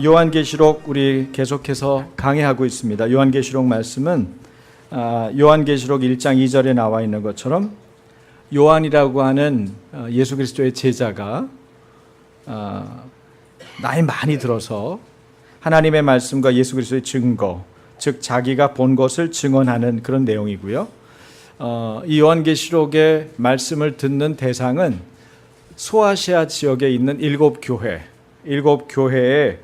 요한계시록 우리 계속해서 강의하고 있습니다. 요한계시록 말씀은 요한계시록 1장 2절에 나와 있는 것처럼 요한이라고 하는 예수 그리스도의 제자가 나이 많이 들어서 하나님의 말씀과 예수 그리스도의 증거, 즉 자기가 본 것을 증언하는 그런 내용이고요. 이 요한계시록의 말씀을 듣는 대상은 소아시아 지역에 있는 일곱 교회에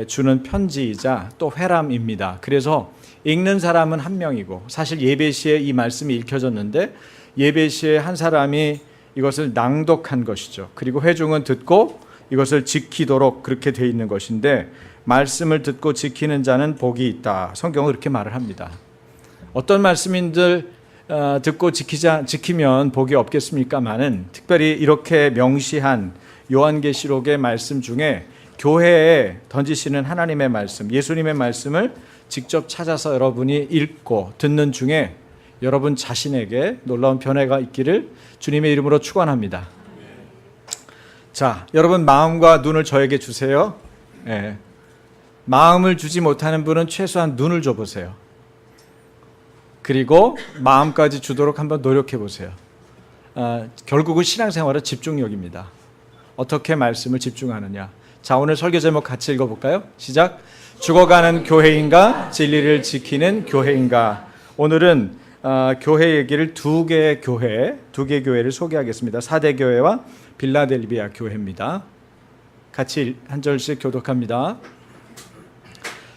주는 편지이자 또 회람입니다. 그래서 읽는 사람은 한 명이고, 사실 예배 시에 이 말씀이 읽혀졌는데 예배 시에 한 사람이 이것을 낭독한 것이죠. 그리고 회중은 듣고 이것을 지키도록 그렇게 되어 있는 것인데, 말씀을 듣고 지키는 자는 복이 있다. 성경은 그렇게 말을 합니다. 어떤 말씀인들 듣고 지키면 복이 없겠습니까마는, 특별히 이렇게 명시한 요한계시록의 말씀 중에 교회에 던지시는 하나님의 말씀, 예수님의 말씀을 직접 찾아서 여러분이 읽고 듣는 중에 여러분 자신에게 놀라운 변화가 있기를 주님의 이름으로 축원합니다. 자, 여러분 마음과 눈을 저에게 주세요. 네. 마음을 주지 못하는 분은 최소한 눈을 줘보세요. 그리고 마음까지 주도록 한번 노력해 보세요. 결국은 신앙생활은 집중력입니다. 어떻게 말씀을 집중하느냐. 자, 오늘 설교 제목 같이 읽어볼까요? 시작. 죽어가는 교회인가, 진리를 지키는 교회인가. 오늘은 교회 얘기를 두 개의 교회를 소개하겠습니다. 사대교회와 빌라델비아 교회입니다. 같이 한 절씩 교독합니다.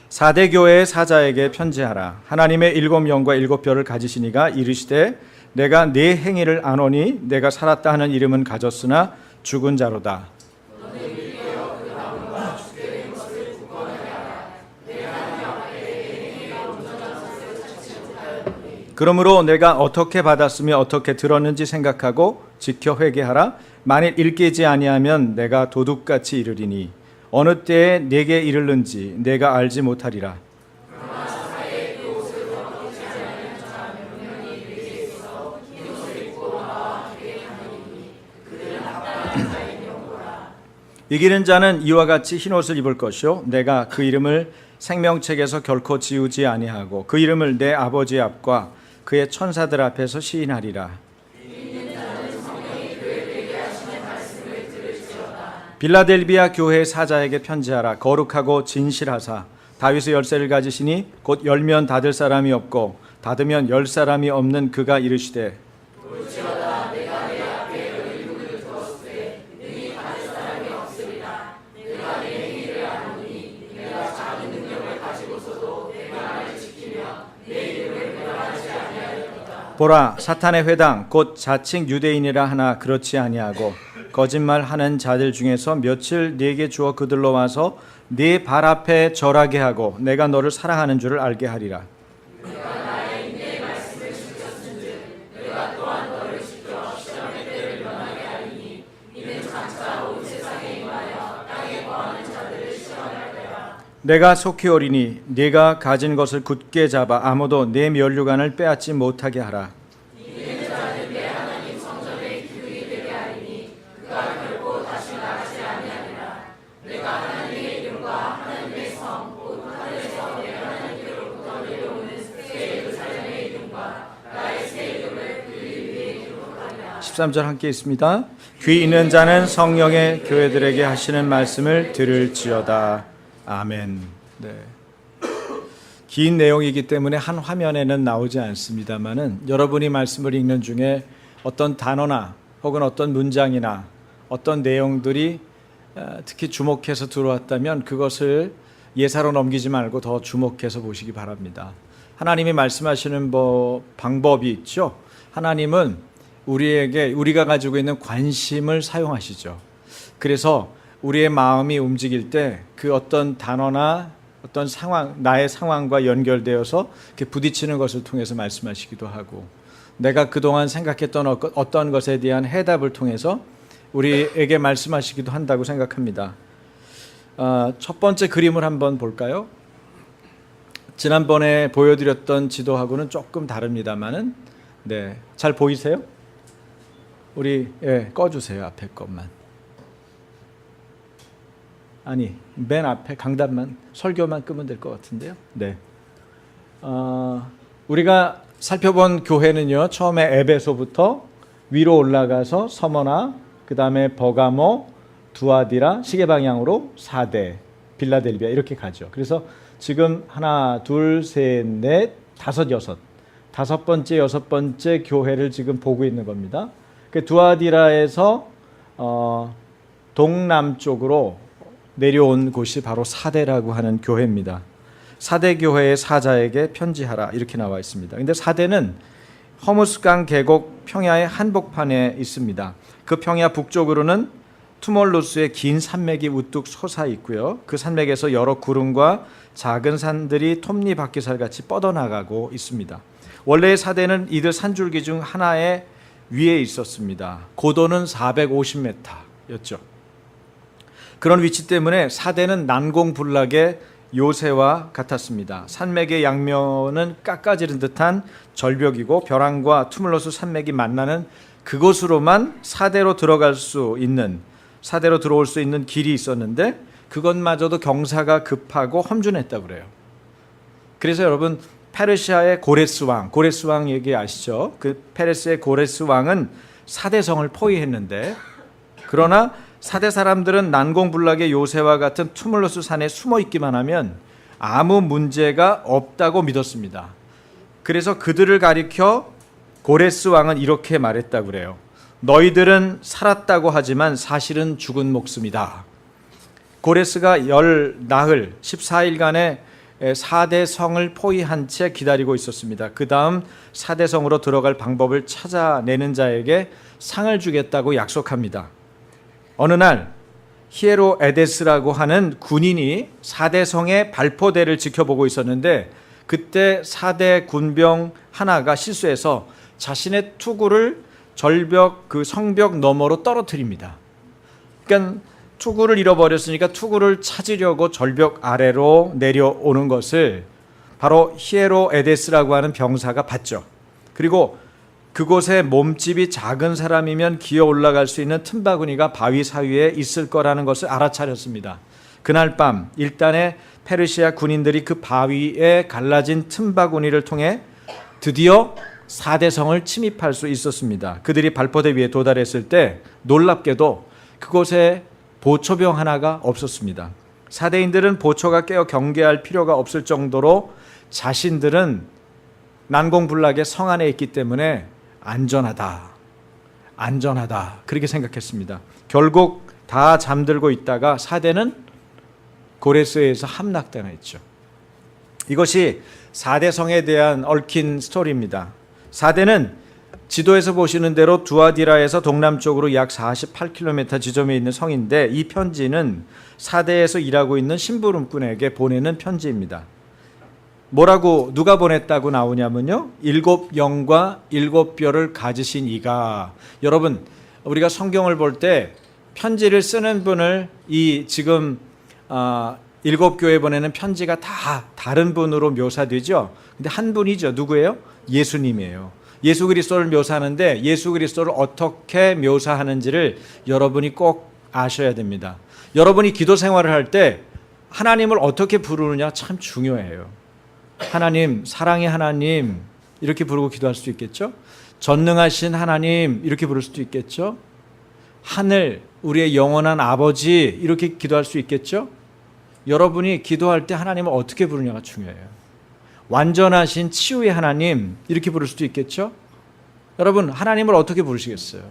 사대교회의 사자에게 편지하라. 하나님의 일곱 영과 일곱 별을 가지신 이가 이르시되, 내가 네 행위를 아노니 내가 살았다 하는 이름은 가졌으나 죽은 자로다. 그러므로 내가 어떻게 받았으며 어떻게 들었는지 생각하고 지켜 회개하라. 만일 일깨지 아니하면 내가 도둑같이 이르리니 어느 때에 내게 이르는지 내가 알지 못하리라. 이기는 자는 이와 같이 흰옷을 입을 것이요 내가 그 이름을 생명책에서 결코 지우지 아니하고 그 이름을 내 아버지 앞과 그의 천사들 앞에서 시인하리라. 빌라델비아 교회의 사자에게 편지하라. 거룩하고 진실하사 다윗의 열쇠를 가지시니 곧 열면 닫을 사람이 없고 닫으면 열 사람이 없는 그가 이르시되, 보라, 사탄의 회당 곧 자칭 유대인이라 하나 그렇지 아니하고 거짓말하는 자들 중에서 며칠 네게 주어 그들로 와서 네 발 앞에 절하게 하고 내가 너를 사랑하는 줄을 알게 하리라. 내가 속히 오리니 네가 가진 것을 굳게 잡아 아무도 내 면류관을 빼앗지 못하게 하라. (13절) 함께 있습니다. 귀 있는 자는 성령의 교회들에게 하시는 말씀을 들을지어다. 아멘. 네. 긴 내용이기 때문에 한 화면에는 나오지 않습니다만은, 여러분이 말씀을 읽는 중에 어떤 단어나 혹은 어떤 문장이나 어떤 내용들이 특히 주목해서 들어왔다면 그것을 예사로 넘기지 말고 더 주목해서 보시기 바랍니다. 하나님이 말씀하시는 방법이 있죠. 하나님은 우리가 가지고 있는 관심을 사용하시죠. 그래서 우리의 마음이 움직일 때 그 어떤 단어나 어떤 상황, 나의 상황과 연결되어서 이렇게 부딪히는 것을 통해서 말씀하시기도 하고, 내가 그동안 생각했던 어떤 것에 대한 해답을 통해서 우리에게 말씀하시기도 한다고 생각합니다. 첫 번째 그림을 한번 볼까요? 지난번에 보여드렸던 지도하고는 조금 다릅니다만은, 네, 잘 보이세요? 꺼주세요, 앞에 것만. 아니, 맨 앞에 강단만 설교만 끄면 될 것 같은데요. 네. 우리가 살펴본 교회는요, 처음에 에베소부터 위로 올라가서 서머나, 그 다음에 버가모, 두아디라, 시계 방향으로 사대, 빌라델비아 이렇게 가죠. 그래서 지금 하나, 둘, 셋, 넷, 다섯, 여섯, 다섯 번째, 여섯 번째 교회를 지금 보고 있는 겁니다. 그 두아디라에서 동남쪽으로 내려온 곳이 바로 사대라고 하는 교회입니다. 사대 교회의 사자에게 편지하라 이렇게 나와 있습니다. 근데 사대는 허무스강 계곡 평야의 한복판에 있습니다. 그 평야 북쪽으로는 투몰루스의 긴 산맥이 우뚝 솟아 있고요. 그 산맥에서 여러 구름과 작은 산들이 톱니바퀴살 같이 뻗어나가고 있습니다. 원래의 사대는 이들 산줄기 중 하나의 위에 있었습니다. 고도는 450m였죠. 그런 위치 때문에 사대는 난공불락의 요새와 같았습니다. 산맥의 양면은 깎아지른 듯한 절벽이고 벼랑과 투물로스 산맥이 만나는 그곳으로만 사대로 들어올 수 있는 길이 있었는데 그것마저도 경사가 급하고 험준했다고 그래요. 그래서 여러분 페르시아의 고레스 왕 얘기 아시죠? 그 페르시아의 고레스 왕은 사대성을 포위했는데 그러나 사대 사람들은 난공불락의 요새와 같은 투물로스 산에 숨어 있기만 하면 아무 문제가 없다고 믿었습니다. 그래서 그들을 가리켜 고레스 왕은 이렇게 말했다고 그래요. 너희들은 살았다고 하지만 사실은 죽은 목숨이다. 고레스가 열 나흘 14일간의 4대 성을 포위한 채 기다리고 있었습니다. 그 다음 4대 성으로 들어갈 방법을 찾아내는 자에게 상을 주겠다고 약속합니다. 어느 날 히에로 에데스라고 하는 군인이 4대 성의 발포대를 지켜보고 있었는데 그때 4대 군병 하나가 실수해서 자신의 투구를 절벽 그 성벽 너머로 떨어뜨립니다. 그러니까 투구를 잃어버렸으니까 투구를 찾으려고 절벽 아래로 내려오는 것을 바로 히에로 에데스라고 하는 병사가 봤죠. 그리고 그곳에 몸집이 작은 사람이면 기어 올라갈 수 있는 틈바구니가 바위 사이에 있을 거라는 것을 알아차렸습니다. 그날 밤 일단의 페르시아 군인들이 그 바위에 갈라진 틈바구니를 통해 드디어 4대 성을 침입할 수 있었습니다. 그들이 발포대 위에 도달했을 때 놀랍게도 그곳에 보초병 하나가 없었습니다. 사대인들은 보초가 깨어 경계할 필요가 없을 정도로 자신들은 난공불락의 성 안에 있기 때문에 안전하다 그렇게 생각했습니다. 결국 다 잠들고 있다가 사대는 고레스에서 함락당했죠. 이것이 4대 성에 대한 얽힌 스토리입니다. 4대는 지도에서 보시는 대로 두아디라에서 동남쪽으로 약 48km 지점에 있는 성인데 이 편지는 4대에서 일하고 있는 심부름꾼에게 보내는 편지입니다. 뭐라고 누가 보냈다고 나오냐면요. 7영과 7뼈를 가지신 이가. 여러분 우리가 성경을 볼 때 편지를 쓰는 분을 이 지금 7교회 보내는 편지가 다 다른 분으로 묘사되죠. 근데 한 분이죠. 누구예요? 예수님이에요. 예수 그리스도를 묘사하는데 예수 그리스도를 어떻게 묘사하는지를 여러분이 꼭 아셔야 됩니다. 여러분이 기도 생활을 할 때 하나님을 어떻게 부르느냐 참 중요해요. 하나님, 사랑의 하나님 이렇게 부르고 기도할 수 있겠죠? 전능하신 하나님 이렇게 부를 수도 있겠죠? 하늘, 우리의 영원한 아버지 이렇게 기도할 수 있겠죠? 여러분이 기도할 때 하나님을 어떻게 부르냐가 중요해요. 완전하신 치유의 하나님 이렇게 부를 수도 있겠죠? 여러분 하나님을 어떻게 부르시겠어요?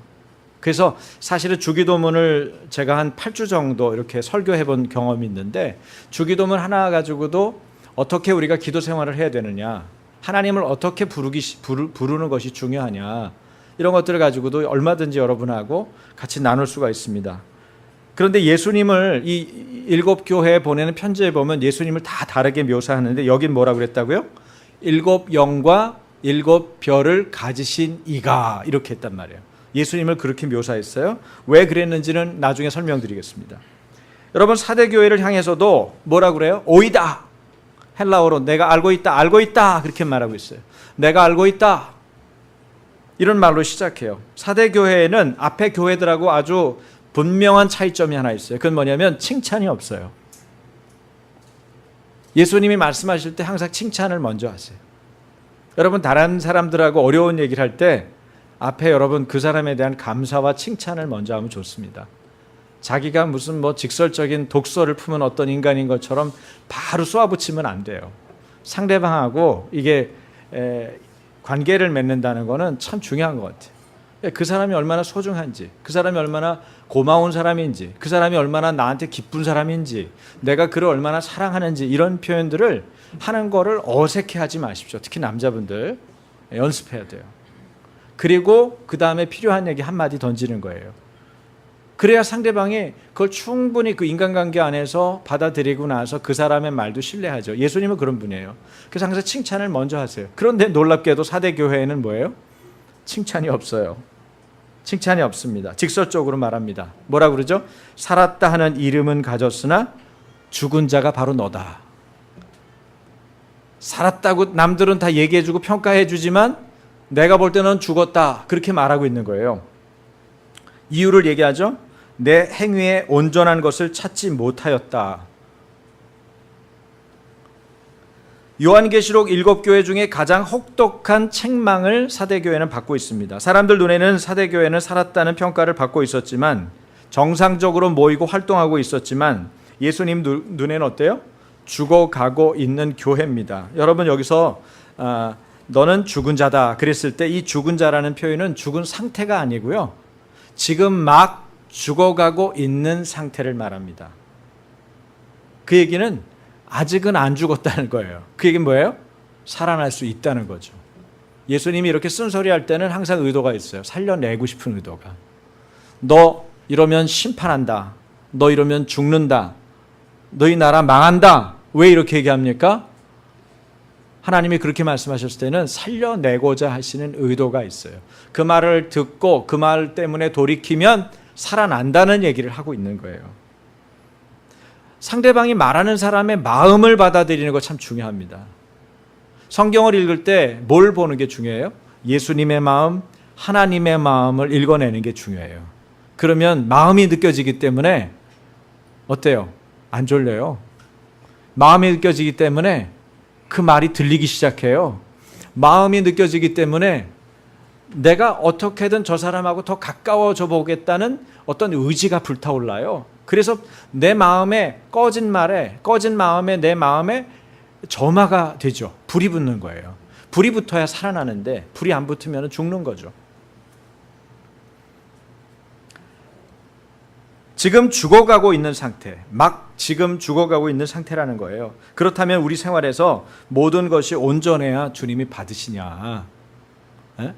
그래서 사실은 주기도문을 제가 한 8주 정도 이렇게 설교해 본 경험이 있는데 주기도문 하나 가지고도 어떻게 우리가 기도 생활을 해야 되느냐, 하나님을 어떻게 부르는 것이 중요하냐, 이런 것들을 가지고도 얼마든지 여러분하고 같이 나눌 수가 있습니다. 그런데 예수님을 이 7교회에 보내는 편지에 보면 예수님을 다 다르게 묘사하는데 여긴 뭐라고 그랬다고요? 7영과 7별을 가지신 이가 이렇게 했단 말이에요. 예수님을 그렇게 묘사했어요. 왜 그랬는지는 나중에 설명드리겠습니다. 여러분 4대 교회를 향해서도 뭐라고 그래요? 오이다. 헬라어로 내가 알고 있다 그렇게 말하고 있어요. 내가 알고 있다 이런 말로 시작해요. 4대 교회는 앞에 교회들하고 아주 분명한 차이점이 하나 있어요. 그건 뭐냐면 칭찬이 없어요. 예수님이 말씀하실 때 항상 칭찬을 먼저 하세요. 여러분 다른 사람들하고 어려운 얘기를 할 때 앞에 여러분 그 사람에 대한 감사와 칭찬을 먼저 하면 좋습니다. 자기가 무슨 뭐 직설적인 독서를 품은 어떤 인간인 것처럼 바로 쏘아붙이면 안 돼요. 상대방하고 이게 관계를 맺는다는 거는 참 중요한 것 같아요. 그 사람이 얼마나 소중한지, 그 사람이 얼마나 고마운 사람인지, 그 사람이 얼마나 나한테 기쁜 사람인지, 내가 그를 얼마나 사랑하는지 이런 표현들을 하는 거를 어색해하지 마십시오. 특히 남자분들 연습해야 돼요. 그리고 그 다음에 필요한 얘기 한마디 던지는 거예요. 그래야 상대방이 그걸 충분히 그 인간관계 안에서 받아들이고 나서 그 사람의 말도 신뢰하죠. 예수님은 그런 분이에요. 그래서 항상 칭찬을 먼저 하세요. 그런데 놀랍게도 사대교회에는 뭐예요? 칭찬이 없어요. 칭찬이 없습니다. 직설적으로 말합니다. 뭐라 그러죠? 살았다 하는 이름은 가졌으나 죽은 자가 바로 너다. 살았다고 남들은 다 얘기해주고 평가해주지만 내가 볼 때는 죽었다. 그렇게 말하고 있는 거예요. 이유를 얘기하죠. 내 행위에 온전한 것을 찾지 못하였다. 요한계시록 7교회 중에 가장 혹독한 책망을 사대교회는 받고 있습니다. 사람들 눈에는 사대교회는 살았다는 평가를 받고 있었지만, 정상적으로 모이고 활동하고 있었지만 예수님 눈에는 어때요? 죽어가고 있는 교회입니다. 여러분 여기서 너는 죽은 자다 그랬을 때 이 죽은 자라는 표현은 죽은 상태가 아니고요, 지금 막 죽어가고 있는 상태를 말합니다. 그 얘기는 아직은 안 죽었다는 거예요. 그 얘기는 뭐예요? 살아날 수 있다는 거죠. 예수님이 이렇게 쓴소리할 때는 항상 의도가 있어요. 살려내고 싶은 의도가. 너 이러면 심판한다. 너 이러면 죽는다. 너희 나라 망한다. 왜 이렇게 얘기합니까? 하나님이 그렇게 말씀하셨을 때는 살려내고자 하시는 의도가 있어요. 그 말을 듣고 그 말 때문에 돌이키면 살아난다는 얘기를 하고 있는 거예요. 상대방이 말하는 사람의 마음을 받아들이는 거 참 중요합니다. 성경을 읽을 때 뭘 보는 게 중요해요? 예수님의 마음, 하나님의 마음을 읽어내는 게 중요해요. 그러면 마음이 느껴지기 때문에 어때요? 안 졸려요. 마음이 느껴지기 때문에 그 말이 들리기 시작해요. 마음이 느껴지기 때문에 내가 어떻게든 저 사람하고 더 가까워져 보겠다는 어떤 의지가 불타올라요. 그래서 내 마음에 꺼진 마음에 내 마음에 점화가 되죠. 불이 붙는 거예요. 불이 붙어야 살아나는데 불이 안 붙으면 죽는 거죠. 지금 죽어가고 있는 상태, 막 지금 죽어가고 있는 상태라는 거예요. 그렇다면 우리 생활에서 모든 것이 온전해야 주님이 받으시냐? 에?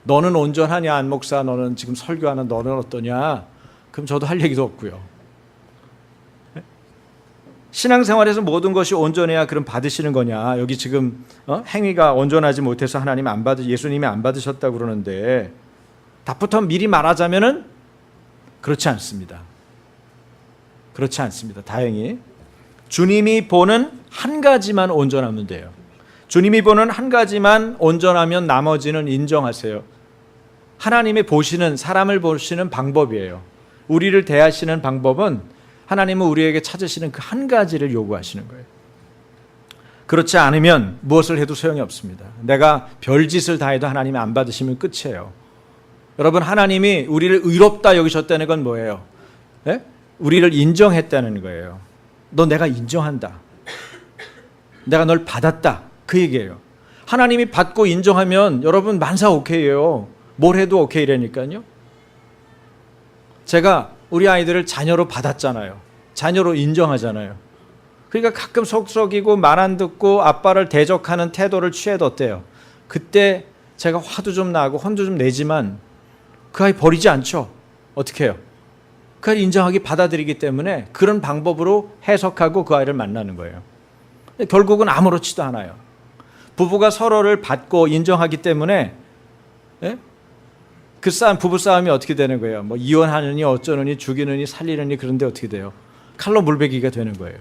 너는 온전하냐, 안 목사? 너는 지금 설교하는 너는 어떠냐? 그럼 저도 할 얘기도 없고요. 에? 신앙생활에서 모든 것이 온전해야 그럼 받으시는 거냐? 여기 지금 행위가 온전하지 못해서 예수님이 안 받으셨다고 그러는데, 답부터 미리 말하자면은 그렇지 않습니다. 그렇지 않습니다. 다행히 주님이 보는 한 가지만 온전하면 돼요. 주님이 보는 한 가지만 온전하면 나머지는 인정하세요. 하나님이 보시는, 사람을 보시는 방법이에요. 우리를 대하시는 방법은 하나님은 우리에게 찾으시는 그 한 가지를 요구하시는 거예요. 그렇지 않으면 무엇을 해도 소용이 없습니다. 내가 별짓을 다 해도 하나님이 안 받으시면 끝이에요. 여러분, 하나님이 우리를 의롭다 여기셨다는 건 뭐예요? 네? 우리를 인정했다는 거예요. 너 내가 인정한다. 내가 널 받았다. 그 얘기예요. 하나님이 받고 인정하면 여러분 만사 오케이예요. 뭘 해도 오케이라니까요. 제가 우리 아이들을 자녀로 받았잖아요. 자녀로 인정하잖아요. 그러니까 가끔 속썩이고 말 안 듣고 아빠를 대적하는 태도를 취해도 어때요? 그때 제가 화도 좀 나고 혼도 좀 내지만 그 아이 버리지 않죠. 어떻게 해요? 그 아이를 인정하기 받아들이기 때문에 그런 방법으로 해석하고 그 아이를 만나는 거예요. 결국은 아무렇지도 않아요. 부부가 서로를 받고 인정하기 때문에 그 부부 싸움이 어떻게 되는 거예요? 뭐 이혼하느니 어쩌느니 죽이느니 살리느니 그런데 어떻게 돼요? 칼로 물베기가 되는 거예요.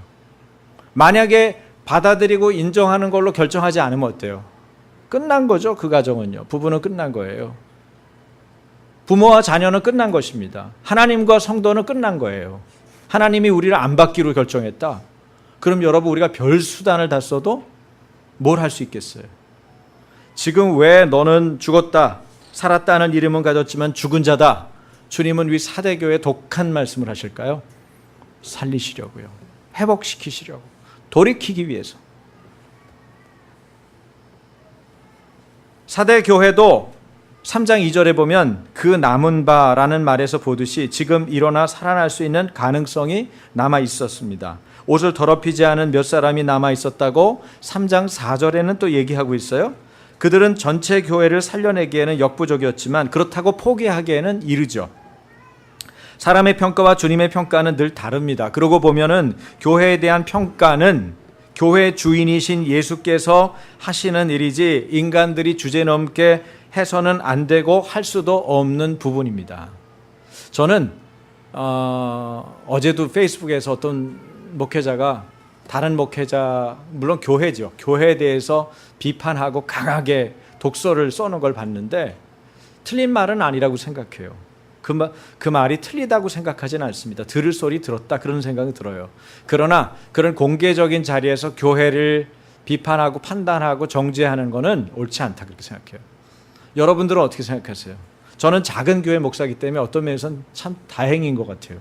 만약에 받아들이고 인정하는 걸로 결정하지 않으면 어때요? 끝난 거죠. 그 가정은요. 부부는 끝난 거예요. 부모와 자녀는 끝난 것입니다. 하나님과 성도는 끝난 거예요. 하나님이 우리를 안 받기로 결정했다. 그럼 여러분, 우리가 별 수단을 다 써도 뭘 할 수 있겠어요? 지금 왜 너는 죽었다, 살았다는 이름은 가졌지만 죽은 자다, 주님은 우리 사대교회에 독한 말씀을 하실까요? 살리시려고요. 회복시키시려고. 돌이키기 위해서. 사대교회도 3장 2절에 보면 그 남은 바라는 말에서 보듯이 지금 일어나 살아날 수 있는 가능성이 남아 있었습니다. 옷을 더럽히지 않은 몇 사람이 남아 있었다고 3장 4절에는 또 얘기하고 있어요. 그들은 전체 교회를 살려내기에는 역부족이었지만 그렇다고 포기하기에는 이르죠. 사람의 평가와 주님의 평가는 늘 다릅니다. 그러고 보면은 교회에 대한 평가는 교회 주인이신 예수께서 하시는 일이지 인간들이 주제넘게 해서는 안 되고 할 수도 없는 부분입니다. 저는 어제도 페이스북에서 어떤 목회자가 다른 목회자, 물론 교회죠, 교회에 대해서 비판하고 강하게 독서를 써놓은 걸 봤는데 틀린 말은 아니라고 생각해요. 그 말이 틀리다고 생각하지는 않습니다. 들을 소리 들었다, 그런 생각이 들어요. 그러나 그런 공개적인 자리에서 교회를 비판하고 판단하고 정죄하는 것은 옳지 않다, 그렇게 생각해요. 여러분들은 어떻게 생각하세요? 저는 작은 교회 목사이기 때문에 어떤 면에서는 참 다행인 것 같아요.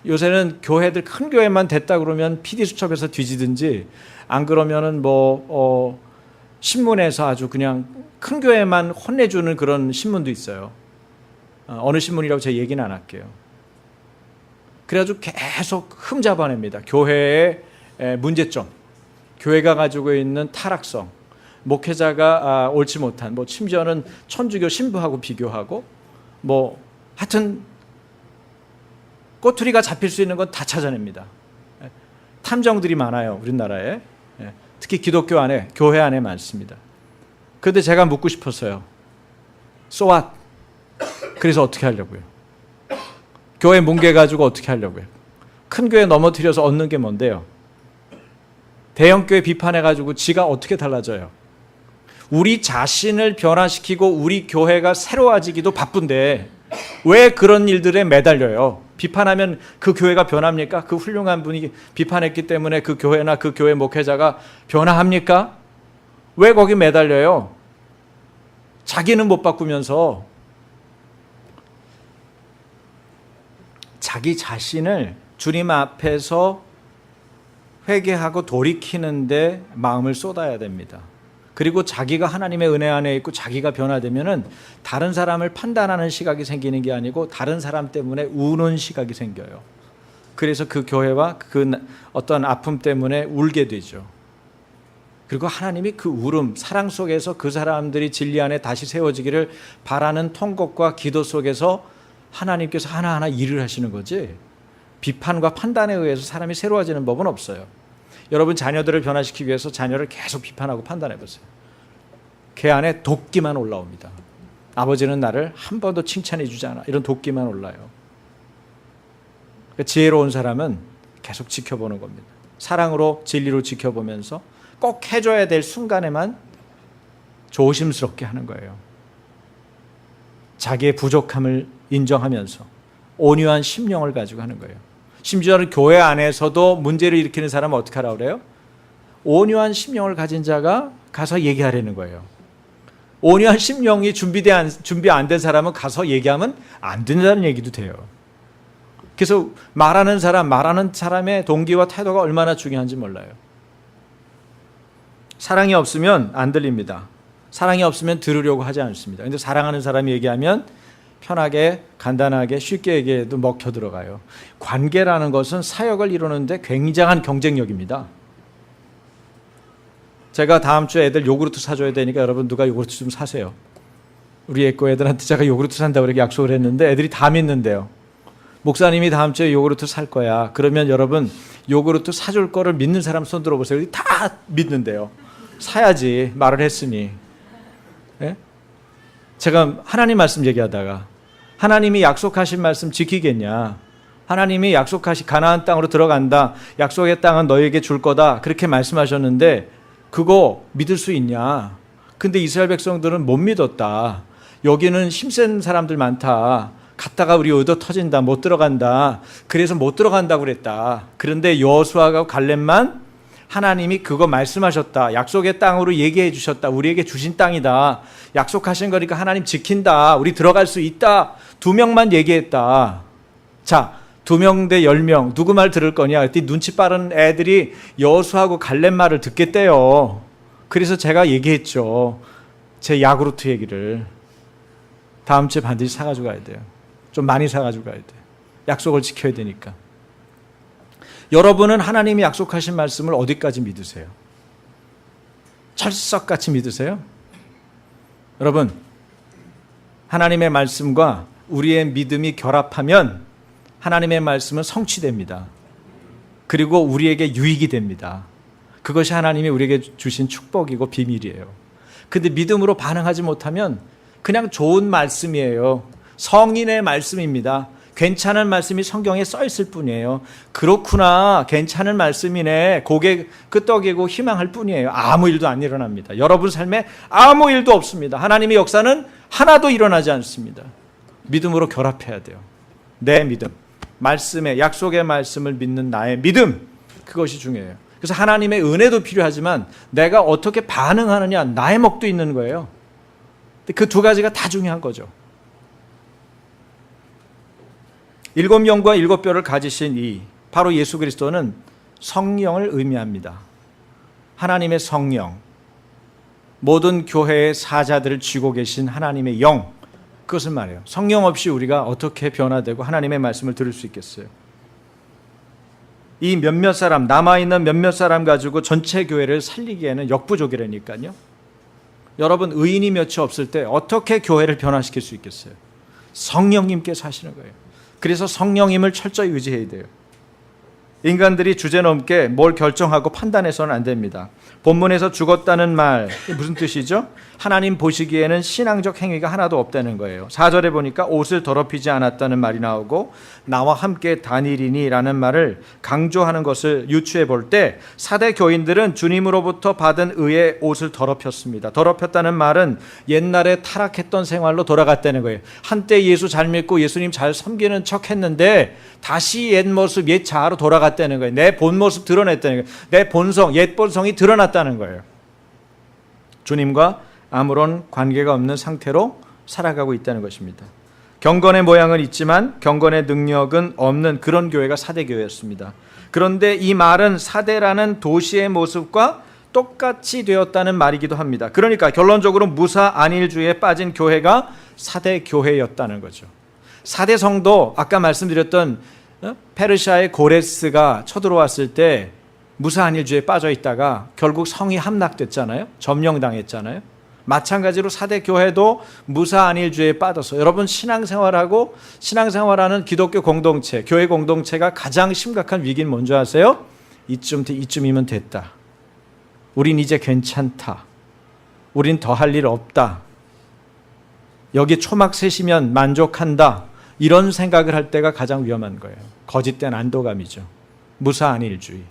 요새는 교회들 큰 교회만 됐다 그러면 PD수첩에서 뒤지든지, 안 그러면은 신문에서 아주 그냥 큰 교회만 혼내주는 그런 신문도 있어요. 어느 신문이라고 제가 얘기는 안 할게요. 그래가지고 계속 흠잡아냅니다. 교회의 문제점, 교회가 가지고 있는 타락성, 목회자가 옳지 못한, 심지어는 천주교 신부하고 비교하고, 하여튼 꼬투리가 잡힐 수 있는 건 다 찾아냅니다. 탐정들이 많아요, 우리나라에. 특히 기독교 안에, 교회 안에 많습니다. 그런데 제가 묻고 싶었어요. So what? 그래서 어떻게 하려고요? 교회 뭉개가지고 어떻게 하려고요? 큰 교회 넘어뜨려서 얻는 게 뭔데요? 대형 교회 비판해가지고 지가 어떻게 달라져요? 우리 자신을 변화시키고 우리 교회가 새로워지기도 바쁜데 왜 그런 일들에 매달려요? 비판하면 그 교회가 변합니까? 그 훌륭한 분이 비판했기 때문에 그 교회나 그 교회 목회자가 변화합니까? 왜 거기 매달려요? 자기는 못 바꾸면서. 자기 자신을 주님 앞에서 회개하고 돌이키는데 마음을 쏟아야 됩니다. 그리고 자기가 하나님의 은혜 안에 있고 자기가 변화되면은 다른 사람을 판단하는 시각이 생기는 게 아니고 다른 사람 때문에 우는 시각이 생겨요. 그래서 그 교회와 그 어떤 아픔 때문에 울게 되죠. 그리고 하나님이 그 울음, 사랑 속에서 그 사람들이 진리 안에 다시 세워지기를 바라는 통곡과 기도 속에서 하나님께서 하나하나 일을 하시는 거지, 비판과 판단에 의해서 사람이 새로워지는 법은 없어요. 여러분, 자녀들을 변화시키기 위해서 자녀를 계속 비판하고 판단해 보세요. 걔 안에 도끼만 올라옵니다. 아버지는 나를 한 번도 칭찬해 주지 않아, 이런 도끼만 올라요. 그러니까 지혜로운 사람은 계속 지켜보는 겁니다. 사랑으로, 진리로 지켜보면서 꼭 해줘야 될 순간에만 조심스럽게 하는 거예요. 자기의 부족함을 인정하면서 온유한 심령을 가지고 하는 거예요. 심지어는 교회 안에서도 문제를 일으키는 사람은 어떻게 하라고 그래요? 온유한 심령을 가진 자가 가서 얘기하라는 거예요. 온유한 심령이 준비 안 된 사람은 가서 얘기하면 안 된다는 얘기도 돼요. 그래서 말하는 사람의 동기와 태도가 얼마나 중요한지 몰라요. 사랑이 없으면 안 들립니다. 사랑이 없으면 들으려고 하지 않습니다. 그런데 사랑하는 사람이 얘기하면 편하게, 간단하게, 쉽게 얘기해도 먹혀 들어가요. 관계라는 것은 사역을 이루는데 굉장한 경쟁력입니다. 제가 다음 주에 애들 요구르트 사줘야 되니까 여러분 누가 요구르트 좀 사세요. 우리 애꺼 애들한테 제가 요구르트 산다고 이렇게 약속을 했는데 애들이 다 믿는데요. 목사님이 다음 주에 요구르트 살 거야. 그러면 여러분 요구르트 사줄 거를 믿는 사람 손 들어보세요. 다 믿는데요. 사야지, 말을 했으니. 예? 제가 하나님 말씀 얘기하다가 하나님이 약속하신 말씀 지키겠냐, 하나님이 약속하신 가나안 땅으로 들어간다, 약속의 땅은 너에게 줄 거다, 그렇게 말씀하셨는데 그거 믿을 수 있냐? 근데 이스라엘 백성들은 못 믿었다. 여기는 힘센 사람들 많다. 갔다가 우리 얻어 터진다. 못 들어간다. 그래서 못 들어간다고 그랬다. 그런데 여호수아가 갈렙만 하나님이 그거 말씀하셨다. 약속의 땅으로 얘기해 주셨다. 우리에게 주신 땅이다. 약속하신 거니까 하나님 지킨다. 우리 들어갈 수 있다. 2명만 얘기했다. 자, 2명 대 10명 누구 말 들을 거냐? 그랬더니 눈치 빠른 애들이 여호수아하고 갈렙 말을 듣겠대요. 그래서 제가 얘기했죠. 제 야구르트 얘기를. 다음 주에 반드시 사가지고 가야 돼요. 좀 많이 사가지고 가야 돼요. 약속을 지켜야 되니까. 여러분은 하나님이 약속하신 말씀을 어디까지 믿으세요? 철석같이 믿으세요? 여러분, 하나님의 말씀과 우리의 믿음이 결합하면 하나님의 말씀은 성취됩니다. 그리고 우리에게 유익이 됩니다. 그것이 하나님이 우리에게 주신 축복이고 비밀이에요. 근데 믿음으로 반응하지 못하면 그냥 좋은 말씀이에요. 성인의 말씀입니다. 괜찮은 말씀이 성경에 써 있을 뿐이에요. 그렇구나, 괜찮은 말씀이네, 고개 끄덕이고 희망할 뿐이에요. 아무 일도 안 일어납니다. 여러분 삶에 아무 일도 없습니다. 하나님의 역사는 하나도 일어나지 않습니다. 믿음으로 결합해야 돼요. 내 믿음, 말씀의 약속의 말씀을 믿는 나의 믿음, 그것이 중요해요. 그래서 하나님의 은혜도 필요하지만 내가 어떻게 반응하느냐, 나의 몫도 있는 거예요. 그 2가지가 다 중요한 거죠. 7영과 7뼈를 가지신 바로 예수 그리스도는 성령을 의미합니다. 하나님의 성령, 모든 교회의 사자들을 쥐고 계신 하나님의 영, 그것을 말해요. 성령 없이 우리가 어떻게 변화되고 하나님의 말씀을 들을 수 있겠어요? 이 몇몇 사람, 남아있는 몇몇 사람 가지고 전체 교회를 살리기에는 역부족이라니까요. 여러분, 의인이 몇이 없을 때 어떻게 교회를 변화시킬 수 있겠어요? 성령님께서 하시는 거예요. 그래서 성령님을 철저히 의지해야 돼요. 인간들이 주제넘게 뭘 결정하고 판단해서는 안 됩니다. 본문에서 죽었다는 말, 무슨 뜻이죠? 하나님 보시기에는 신앙적 행위가 하나도 없다는 거예요. 4절에 보니까 옷을 더럽히지 않았다는 말이 나오고 나와 함께 다니리니 라는 말을 강조하는 것을 유추해 볼 때 사대 교인들은 주님으로부터 받은 의의 옷을 더럽혔습니다. 더럽혔다는 말은 옛날에 타락했던 생활로 돌아갔다는 거예요. 한때 예수 잘 믿고 예수님 잘 섬기는 척 했는데 다시 옛 모습, 옛 자아로 돌아갔다는 거예요. 내 본 모습 드러냈다는 거예요. 내 본성, 옛 본성이 드러났다는 거예요. 주님과 아무런 관계가 없는 상태로 살아가고 있다는 것입니다. 경건의 모양은 있지만 경건의 능력은 없는 그런 교회가 사대교회였습니다. 그런데 이 말은 사대라는 도시의 모습과 똑같이 되었다는 말이기도 합니다. 그러니까 결론적으로 무사 안일주의에 빠진 교회가 사대교회였다는 거죠. 사대 성도, 아까 말씀드렸던 페르시아의 고레스가 쳐들어왔을 때 무사안일주의에 빠져 있다가 결국 성이 함락됐잖아요. 점령당했잖아요. 마찬가지로 사대 교회도 무사안일주의에 빠져서 여러분 신앙생활하는 기독교 공동체, 교회 공동체가 가장 심각한 위기는 뭔지 아세요? 이쯤이면 됐다. 우린 이제 괜찮다. 우린 더 할 일 없다. 여기 초막 셋이면 만족한다. 이런 생각을 할 때가 가장 위험한 거예요. 거짓된 안도감이죠. 무사안일주의.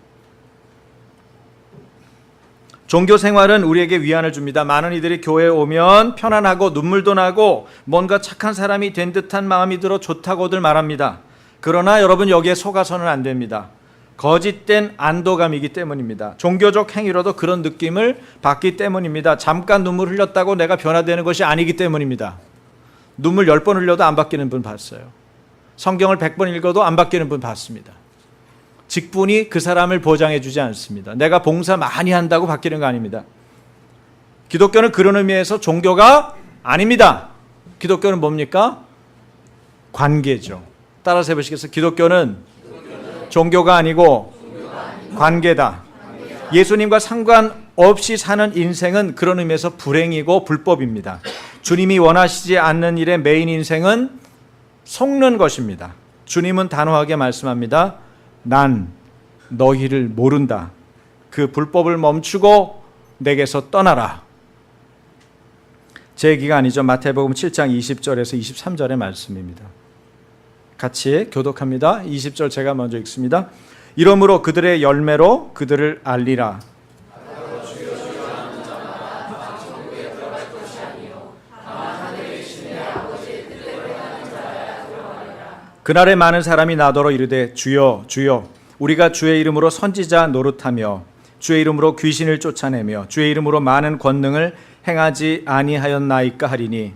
종교 생활은 우리에게 위안을 줍니다. 많은 이들이 교회에 오면 편안하고 눈물도 나고 뭔가 착한 사람이 된 듯한 마음이 들어 좋다고들 말합니다. 그러나 여러분, 여기에 속아서는 안 됩니다. 거짓된 안도감이기 때문입니다. 종교적 행위로도 그런 느낌을 받기 때문입니다. 잠깐 눈물 흘렸다고 내가 변화되는 것이 아니기 때문입니다. 눈물 10번 흘려도 안 바뀌는 분 봤어요. 성경을 100번 읽어도 안 바뀌는 분 봤습니다. 직분이 그 사람을 보장해 주지 않습니다. 내가 봉사 많이 한다고 바뀌는 거 아닙니다. 기독교는 그런 의미에서 종교가 아닙니다. 기독교는 뭡니까? 관계죠. 따라서 해보시겠어요? 기독교는 종교가 아니고 관계다. 예수님과 상관없이 사는 인생은 그런 의미에서 불행이고 불법입니다. 주님이 원하시지 않는 일의 메인 인생은 속는 것입니다. 주님은 단호하게 말씀합니다. 난 너희를 모른다. 그 불법을 멈추고 내게서 떠나라. 제 얘기가 아니죠. 마태복음 7장 20절에서 23절의 말씀입니다. 같이 교독합니다. 20절 제가 먼저 읽습니다. 이러므로 그들의 열매로 그들을 알리라. 그날에 많은 사람이 나더러 이르되 주여 주여 우리가 주의 이름으로 선지자 노릇하며 주의 이름으로 귀신을 쫓아내며 주의 이름으로 많은 권능을 행하지 아니하였나이까 하리니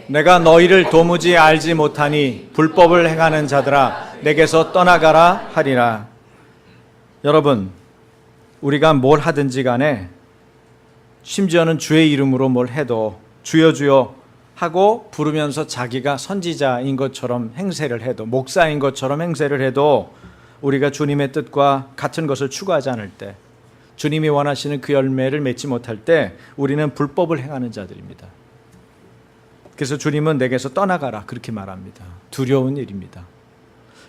내가 너희를 도무지 알지 못하니 불법을 행하는 자들아 내게서 떠나가라 하리라. 여러분, 우리가 뭘 하든지 간에 심지어는 주의 이름으로 뭘 해도 주여 주여 하고 부르면서 자기가 선지자인 것처럼 행세를 해도, 목사인 것처럼 행세를 해도 우리가 주님의 뜻과 같은 것을 추구하지 않을 때, 주님이 원하시는 그 열매를 맺지 못할 때 우리는 불법을 행하는 자들입니다. 그래서 주님은 내게서 떠나가라 그렇게 말합니다. 두려운 일입니다.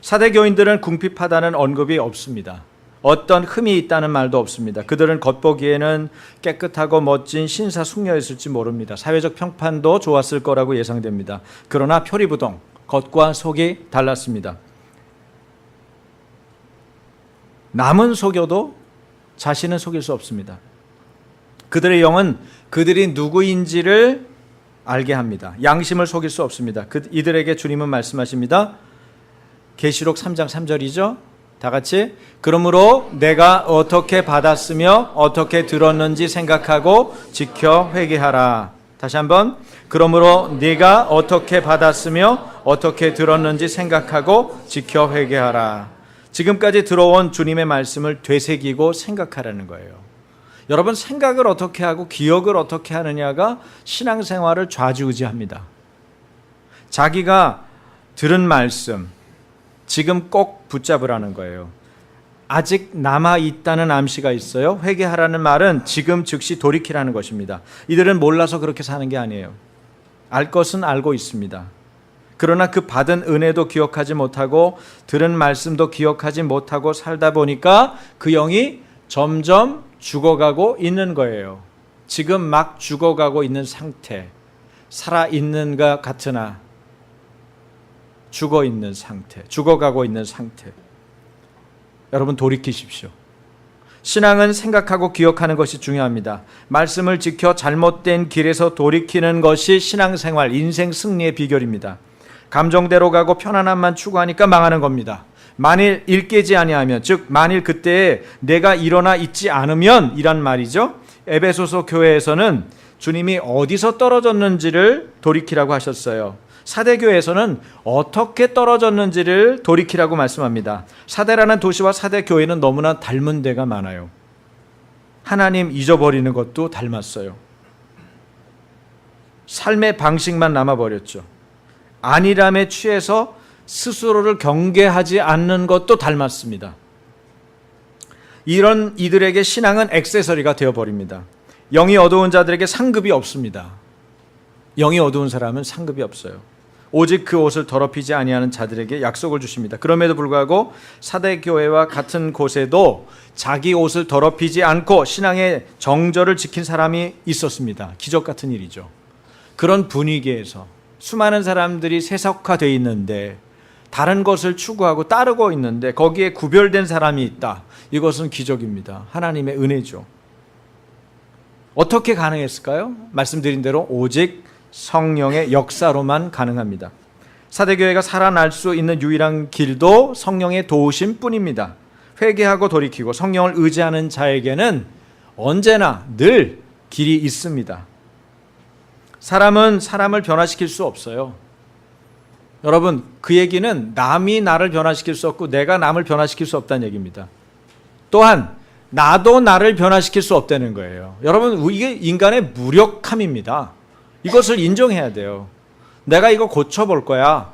사대 교인들은 궁핍하다는 언급이 없습니다. 어떤 흠이 있다는 말도 없습니다. 그들은 겉보기에는 깨끗하고 멋진 신사숙녀였을지 모릅니다. 사회적 평판도 좋았을 거라고 예상됩니다. 그러나 표리부동, 겉과 속이 달랐습니다. 남은 속여도 자신은 속일 수 없습니다. 그들의 영은 그들이 누구인지를 알게 합니다. 양심을 속일 수 없습니다. 이들에게 주님은 말씀하십니다. 계시록 3장 3절이죠. 다 같이 그러므로 내가 어떻게 받았으며 어떻게 들었는지 생각하고 지켜 회개하라. 다시 한번 그러므로 네가 어떻게 받았으며 어떻게 들었는지 생각하고 지켜 회개하라. 지금까지 들어온 주님의 말씀을 되새기고 생각하라는 거예요. 여러분, 생각을 어떻게 하고 기억을 어떻게 하느냐가 신앙생활을 좌지우지합니다. 자기가 들은 말씀 지금 꼭 붙잡으라는 거예요. 아직 남아있다는 암시가 있어요. 회개하라는 말은 지금 즉시 돌이키라는 것입니다. 이들은 몰라서 그렇게 사는 게 아니에요. 알 것은 알고 있습니다. 그러나 그 받은 은혜도 기억하지 못하고 들은 말씀도 기억하지 못하고 살다 보니까 그 영이 점점 죽어가고 있는 거예요. 지금 막 죽어가고 있는 상태, 살아있는 것 같으나 죽어있는 상태, 죽어가고 있는 상태. 여러분, 돌이키십시오. 신앙은 생각하고 기억하는 것이 중요합니다. 말씀을 지켜 잘못된 길에서 돌이키는 것이 신앙생활, 인생 승리의 비결입니다. 감정대로 가고 편안함만 추구하니까 망하는 겁니다. 만일 일깨지 아니하면, 즉 만일 그때에 내가 일어나 있지 않으면 이란 말이죠. 에베소서 교회에서는 주님이 어디서 떨어졌는지를 돌이키라고 하셨어요. 사대교회에서는 어떻게 떨어졌는지를 돌이키라고 말씀합니다. 사대라는 도시와 사대교회는 너무나 닮은 데가 많아요. 하나님 잊어버리는 것도 닮았어요. 삶의 방식만 남아버렸죠. 안일함에 취해서 스스로를 경계하지 않는 것도 닮았습니다. 이런 이들에게 신앙은 액세서리가 되어버립니다. 영이 어두운 자들에게 상급이 없습니다. 영이 어두운 사람은 상급이 없어요. 오직 그 옷을 더럽히지 아니하는 자들에게 약속을 주십니다. 그럼에도 불구하고 사대교회와 같은 곳에도 자기 옷을 더럽히지 않고 신앙의 정절을 지킨 사람이 있었습니다. 기적 같은 일이죠. 그런 분위기에서 수많은 사람들이 세속화되어 있는데 다른 것을 추구하고 따르고 있는데 거기에 구별된 사람이 있다. 이것은 기적입니다. 하나님의 은혜죠. 어떻게 가능했을까요? 말씀드린 대로 오직 성령의 역사로만 가능합니다. 사대교회가 살아날 수 있는 유일한 길도 성령의 도우심 뿐입니다. 회개하고 돌이키고 성령을 의지하는 자에게는 언제나 늘 길이 있습니다. 사람은 사람을 변화시킬 수 없어요. 여러분, 그 얘기는 남이 나를 변화시킬 수 없고 내가 남을 변화시킬 수 없다는 얘기입니다. 또한 나도 나를 변화시킬 수 없다는 거예요. 여러분, 이게 인간의 무력함입니다. 이것을 인정해야 돼요. 내가 이거 고쳐볼 거야.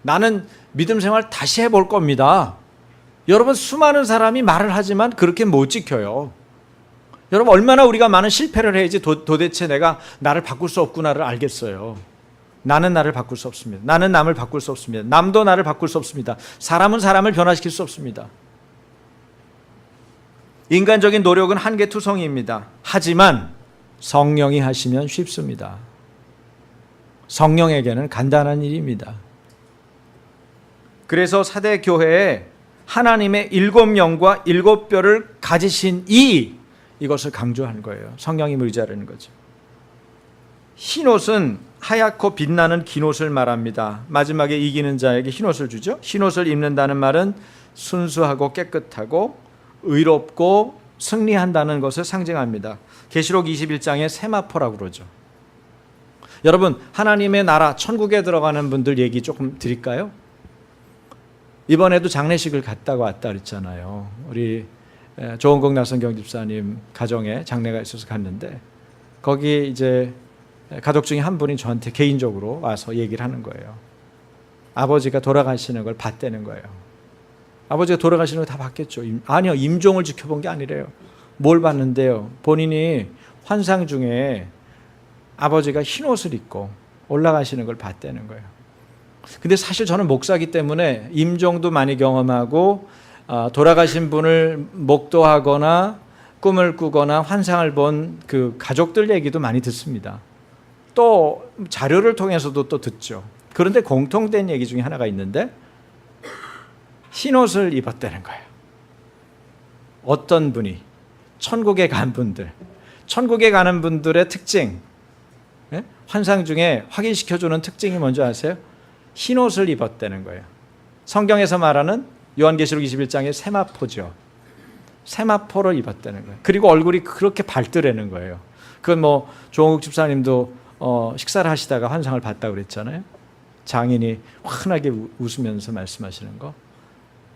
나는 믿음 생활 다시 해볼 겁니다. 여러분, 수많은 사람이 말을 하지만 그렇게 못 지켜요. 여러분, 얼마나 우리가 많은 실패를 해야지 도대체 내가 나를 바꿀 수 없구나를 알겠어요. 나는 나를 바꿀 수 없습니다. 나는 남을 바꿀 수 없습니다. 남도 나를 바꿀 수 없습니다. 사람은 사람을 변화시킬 수 없습니다. 인간적인 노력은 한계투성이입니다. 하지만 성령이 하시면 쉽습니다. 성령에게는 간단한 일입니다. 그래서 사대교회에 하나님의 7영과 7뼈를 가지신 이것을 강조하는 거예요. 성령님을 의지하라는 거죠. 흰옷은 하얗고 빛나는 긴 옷을 말합니다. 마지막에 이기는 자에게 흰옷을 주죠. 흰옷을 입는다는 말은 순수하고 깨끗하고 의롭고 승리한다는 것을 상징합니다. 계시록 21장의 세마포라고 그러죠. 여러분, 하나님의 나라 천국에 들어가는 분들 얘기 조금 드릴까요? 이번에도 장례식을 갔다가 왔다 그랬잖아요. 우리 조원국 나선경 집사님 가정에 장례가 있어서 갔는데 거기 이제 가족 중에 한 분이 저한테 개인적으로 와서 얘기를 하는 거예요. 아버지가 돌아가시는 걸 봤다는 거예요. 아버지가 돌아가시는 거 다 봤겠죠. 아니요, 임종을 지켜본 게 아니래요. 뭘 봤는데요? 본인이 환상 중에 아버지가 흰 옷을 입고 올라가시는 걸 봤다는 거예요. 근데 사실 저는 목사기 때문에 임종도 많이 경험하고 돌아가신 분을 목도하거나 꿈을 꾸거나 환상을 본 그 가족들 얘기도 많이 듣습니다. 또 자료를 통해서도 또 듣죠. 그런데 공통된 얘기 중에 하나가 있는데 흰 옷을 입었다는 거예요. 어떤 분이 천국에 간 분들, 천국에 가는 분들의 특징, 환상 중에 확인시켜주는 특징이 뭔지 아세요? 흰 옷을 입었다는 거예요. 성경에서 말하는 요한계시록 21장의 세마포죠. 세마포를 입었다는 거예요. 그리고 얼굴이 그렇게 밝더라는 거예요. 그건 뭐 조홍국 집사님도 식사를 하시다가 환상을 봤다고 그랬잖아요. 장인이 환하게 웃으면서 말씀하시는 거.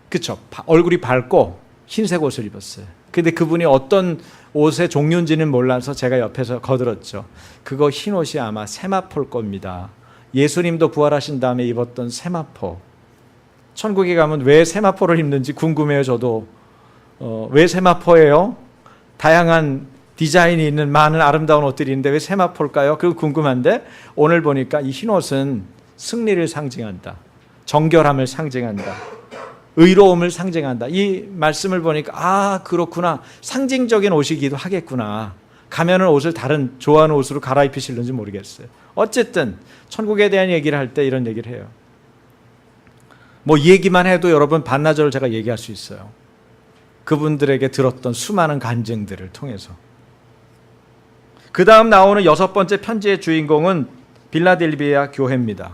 그렇죠. 얼굴이 밝고 흰색 옷을 입었어요. 근데 그분이 어떤 옷의 종류인지는 몰라서 제가 옆에서 거들었죠. 그거 흰 옷이 아마 세마포일 겁니다. 예수님도 부활하신 다음에 입었던 세마포. 천국에 가면 왜 세마포를 입는지 궁금해요. 저도. 왜 세마포예요? 다양한 디자인이 있는 많은 아름다운 옷들이 있는데 왜 세마포일까요? 그거 궁금한데 오늘 보니까 이 흰 옷은 승리를 상징한다. 정결함을 상징한다. 의로움을 상징한다. 이 말씀을 보니까 그렇구나. 상징적인 옷이기도 하겠구나. 가면은 옷을 다른 좋아하는 옷으로 갈아입히실는지 모르겠어요. 어쨌든 천국에 대한 얘기를 할 때 이런 얘기를 해요. 뭐 얘기만 해도 여러분 반나절을 제가 얘기할 수 있어요. 그분들에게 들었던 수많은 간증들을 통해서. 그 다음 나오는 6번째 편지의 주인공은 빌라델비아 교회입니다.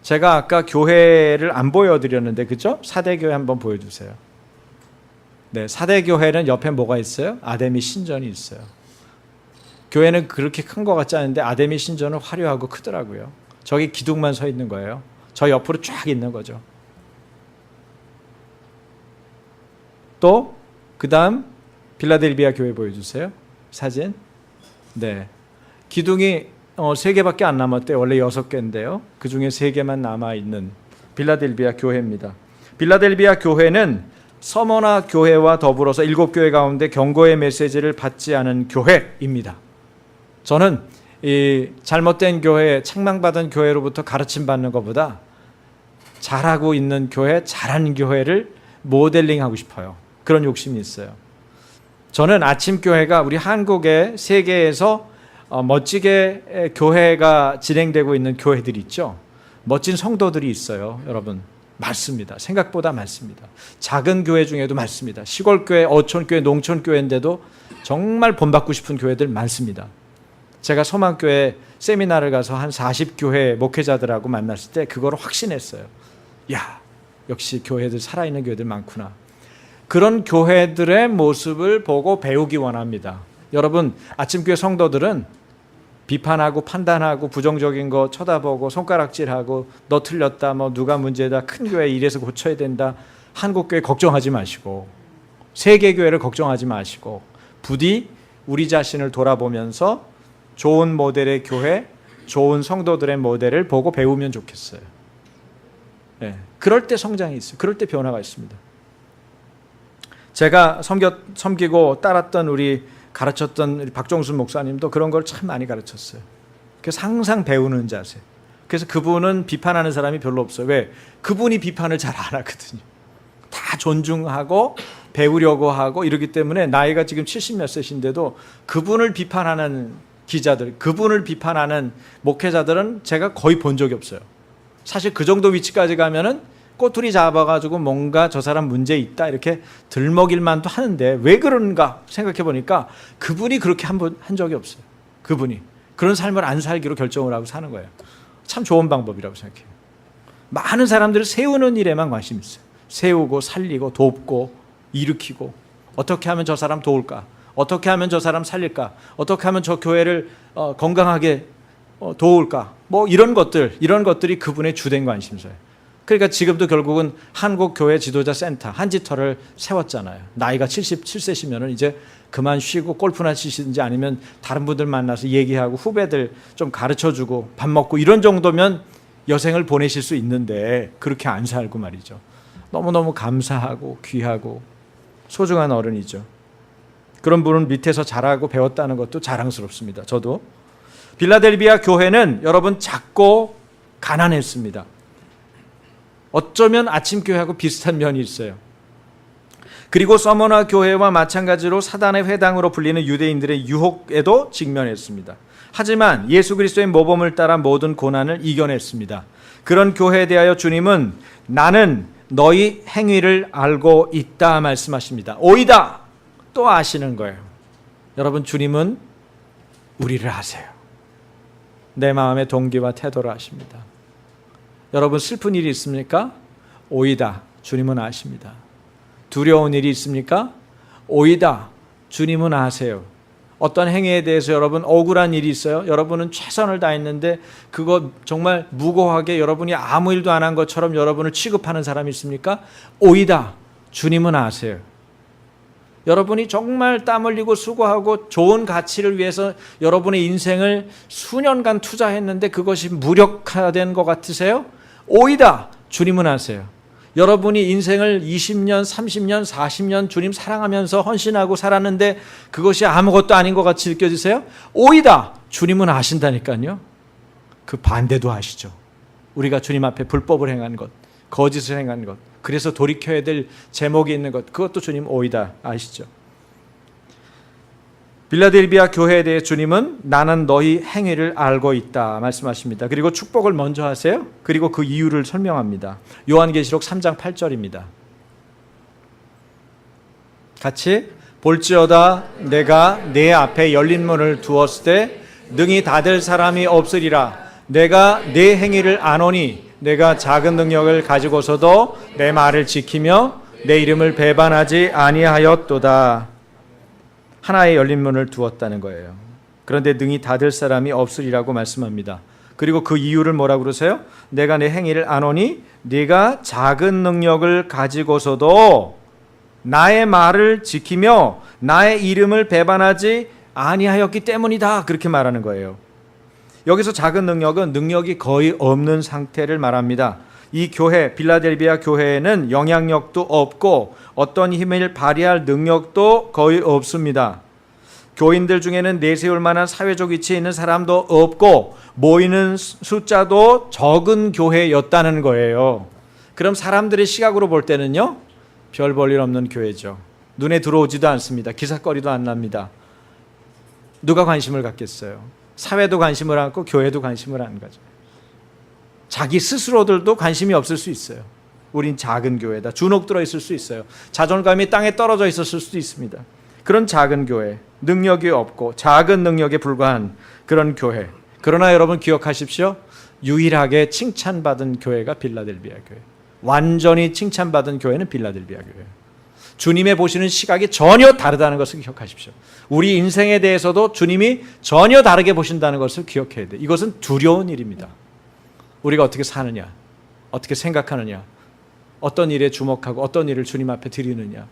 제가 아까 교회를 안 보여드렸는데, 그죠? 사대교회 한번 보여주세요. 네, 사대교회는 옆에 뭐가 있어요? 아데미 신전이 있어요. 교회는 그렇게 큰 것 같지 않은데 아데미 신전은 화려하고 크더라고요. 저기 기둥만 서 있는 거예요. 저 옆으로 쫙 있는 거죠. 또 그 다음 빌라델비아 교회 보여주세요. 사진. 네, 기둥이 3개밖에 안 남았대요. 원래 6개인데요. 그 중에 3개만 남아있는 빌라델비아 교회입니다. 빌라델비아 교회는 서머나 교회와 더불어서 7교회 가운데 경고의 메시지를 받지 않은 교회입니다. 저는 이 잘못된 교회, 책망받은 교회로부터 가르침 받는 것보다 잘하고 있는 교회, 잘하는 교회를 모델링하고 싶어요. 그런 욕심이 있어요. 저는 아침교회가 우리 한국의 세계에서 멋지게 교회가 진행되고 있는 교회들이 있죠. 멋진 성도들이 있어요. 여러분, 많습니다. 생각보다 많습니다. 작은 교회 중에도 많습니다. 시골교회, 어촌교회, 농촌교회인데도 정말 본받고 싶은 교회들 많습니다. 제가 소망교회 세미나를 가서 한 40교회 목회자들하고 만났을 때 그거를 확신했어요. 야, 역시 교회들, 살아있는 교회들 많구나. 그런 교회들의 모습을 보고 배우기 원합니다. 여러분, 아침교회 성도들은 비판하고 판단하고 부정적인 거 쳐다보고 손가락질하고 너 틀렸다, 뭐 누가 문제다, 큰 교회 이래서 고쳐야 된다, 한국교회 걱정하지 마시고 세계교회를 걱정하지 마시고 부디 우리 자신을 돌아보면서 좋은 모델의 교회, 좋은 성도들의 모델을 보고 배우면 좋겠어요. 네, 그럴 때 성장이 있어요. 그럴 때 변화가 있습니다. 제가 섬기고 따랐던 가르쳤던 우리 박종순 목사님도 그런 걸 참 많이 가르쳤어요. 그래서 항상 배우는 자세. 그래서 그분은 비판하는 사람이 별로 없어요. 왜? 그분이 비판을 잘 안 하거든요. 다 존중하고 배우려고 하고 이러기 때문에 나이가 지금 70몇 세신데도 그분을 비판하는 기자들, 그분을 비판하는 목회자들은 제가 거의 본 적이 없어요. 사실 그 정도 위치까지 가면은 꼬투리 잡아가지고 뭔가 저 사람 문제 있다 이렇게 들먹일 만도 하는데 왜 그런가 생각해 보니까 그분이 그렇게 한 적이 없어요. 그분이 그런 삶을 안 살기로 결정을 하고 사는 거예요. 참 좋은 방법이라고 생각해요. 많은 사람들은 세우는 일에만 관심이 있어요. 세우고 살리고 돕고 일으키고, 어떻게 하면 저 사람 도울까, 어떻게 하면 저 사람 살릴까, 어떻게 하면 저 교회를 건강하게 도울까, 뭐 이런 것들이 그분의 주된 관심사예요. 그러니까 지금도 결국은 한국교회 지도자 센터 한지터를 세웠잖아요. 나이가 77세시면 이제 그만 쉬고 골프나 치시든지 아니면 다른 분들 만나서 얘기하고 후배들 좀 가르쳐주고 밥 먹고 이런 정도면 여생을 보내실 수 있는데 그렇게 안 살고 말이죠. 너무너무 감사하고 귀하고 소중한 어른이죠. 그런 분은 밑에서 자라고 배웠다는 것도 자랑스럽습니다. 저도. 빌라델비아 교회는 여러분 작고 가난했습니다. 어쩌면 아침교회하고 비슷한 면이 있어요. 그리고 서머나 교회와 마찬가지로 사단의 회당으로 불리는 유대인들의 유혹에도 직면했습니다. 하지만 예수 그리스도의 모범을 따라 모든 고난을 이겨냈습니다. 그런 교회에 대하여 주님은 나는 너희 행위를 알고 있다 말씀하십니다. 오이다 또 아시는 거예요. 여러분, 주님은 우리를 아세요. 내 마음의 동기와 태도를 아십니다. 여러분, 슬픈 일이 있습니까? 오이다 주님은 아십니다. 두려운 일이 있습니까? 오이다 주님은 아세요. 어떤 행위에 대해서 여러분 억울한 일이 있어요? 여러분은 최선을 다했는데 그거 정말 무고하게 여러분이 아무 일도 안 한 것처럼 여러분을 취급하는 사람이 있습니까? 오이다 주님은 아세요. 여러분이 정말 땀 흘리고 수고하고 좋은 가치를 위해서 여러분의 인생을 수년간 투자했는데 그것이 무력화된 것 같으세요? 오이다 주님은 아세요. 여러분이 인생을 20년, 30년, 40년 주님 사랑하면서 헌신하고 살았는데 그것이 아무것도 아닌 것 같이 느껴지세요? 오이다 주님은 아신다니까요. 그 반대도 아시죠. 우리가 주님 앞에 불법을 행한 것, 거짓을 행한 것, 그래서 돌이켜야 될 제목이 있는 것, 그것도 주님 오이다 아시죠. 빌라델비아 교회에 대해 주님은 나는 너희 행위를 알고 있다 말씀하십니다. 그리고 축복을 먼저 하세요. 그리고 그 이유를 설명합니다. 요한계시록 3장 8절입니다. 같이 볼지어다 내가 내 앞에 열린 문을 두었을 때 능히 닫을 사람이 없으리라. 내가 내 행위를 아노니 내가 작은 능력을 가지고서도 내 말을 지키며 내 이름을 배반하지 아니하였도다. 하나의 열린 문을 두었다는 거예요. 그런데 능히 닫을 사람이 없으리라고 말씀합니다. 그리고 그 이유를 뭐라고 그러세요? 내가 내 행위를 아노니 네가 작은 능력을 가지고서도 나의 말을 지키며 나의 이름을 배반하지 아니하였기 때문이다. 그렇게 말하는 거예요. 여기서 작은 능력은 능력이 거의 없는 상태를 말합니다. 이 교회, 빌라델비아 교회에는 영향력도 없고 어떤 힘을 발휘할 능력도 거의 없습니다. 교인들 중에는 내세울 만한 사회적 위치에 있는 사람도 없고 모이는 숫자도 적은 교회였다는 거예요. 그럼 사람들의 시각으로 볼 때는요, 별 볼 일 없는 교회죠. 눈에 들어오지도 않습니다. 기사거리도 안 납니다. 누가 관심을 갖겠어요? 사회도 관심을 않고 교회도 관심을 안 가죠. 자기 스스로들도 관심이 없을 수 있어요. 우린 작은 교회다. 주눅 들어 있을 수 있어요. 자존감이 땅에 떨어져 있었을 수도 있습니다. 그런 작은 교회, 능력이 없고 작은 능력에 불과한 그런 교회. 그러나 여러분 기억하십시오. 유일하게 칭찬받은 교회가 빌라델비아 교회. 완전히 칭찬받은 교회는 빌라델비아 교회. 주님의 보시는 시각이 전혀 다르다는 것을 기억하십시오. 우리 인생에 대해서도 주님이 전혀 다르게 보신다는 것을 기억해야 돼요. 이것은 두려운 일입니다. 우리가 어떻게 사느냐, 어떻게 생각하느냐, 어떤 일에 주목하고 어떤 일을 주님 앞에 드리느냐.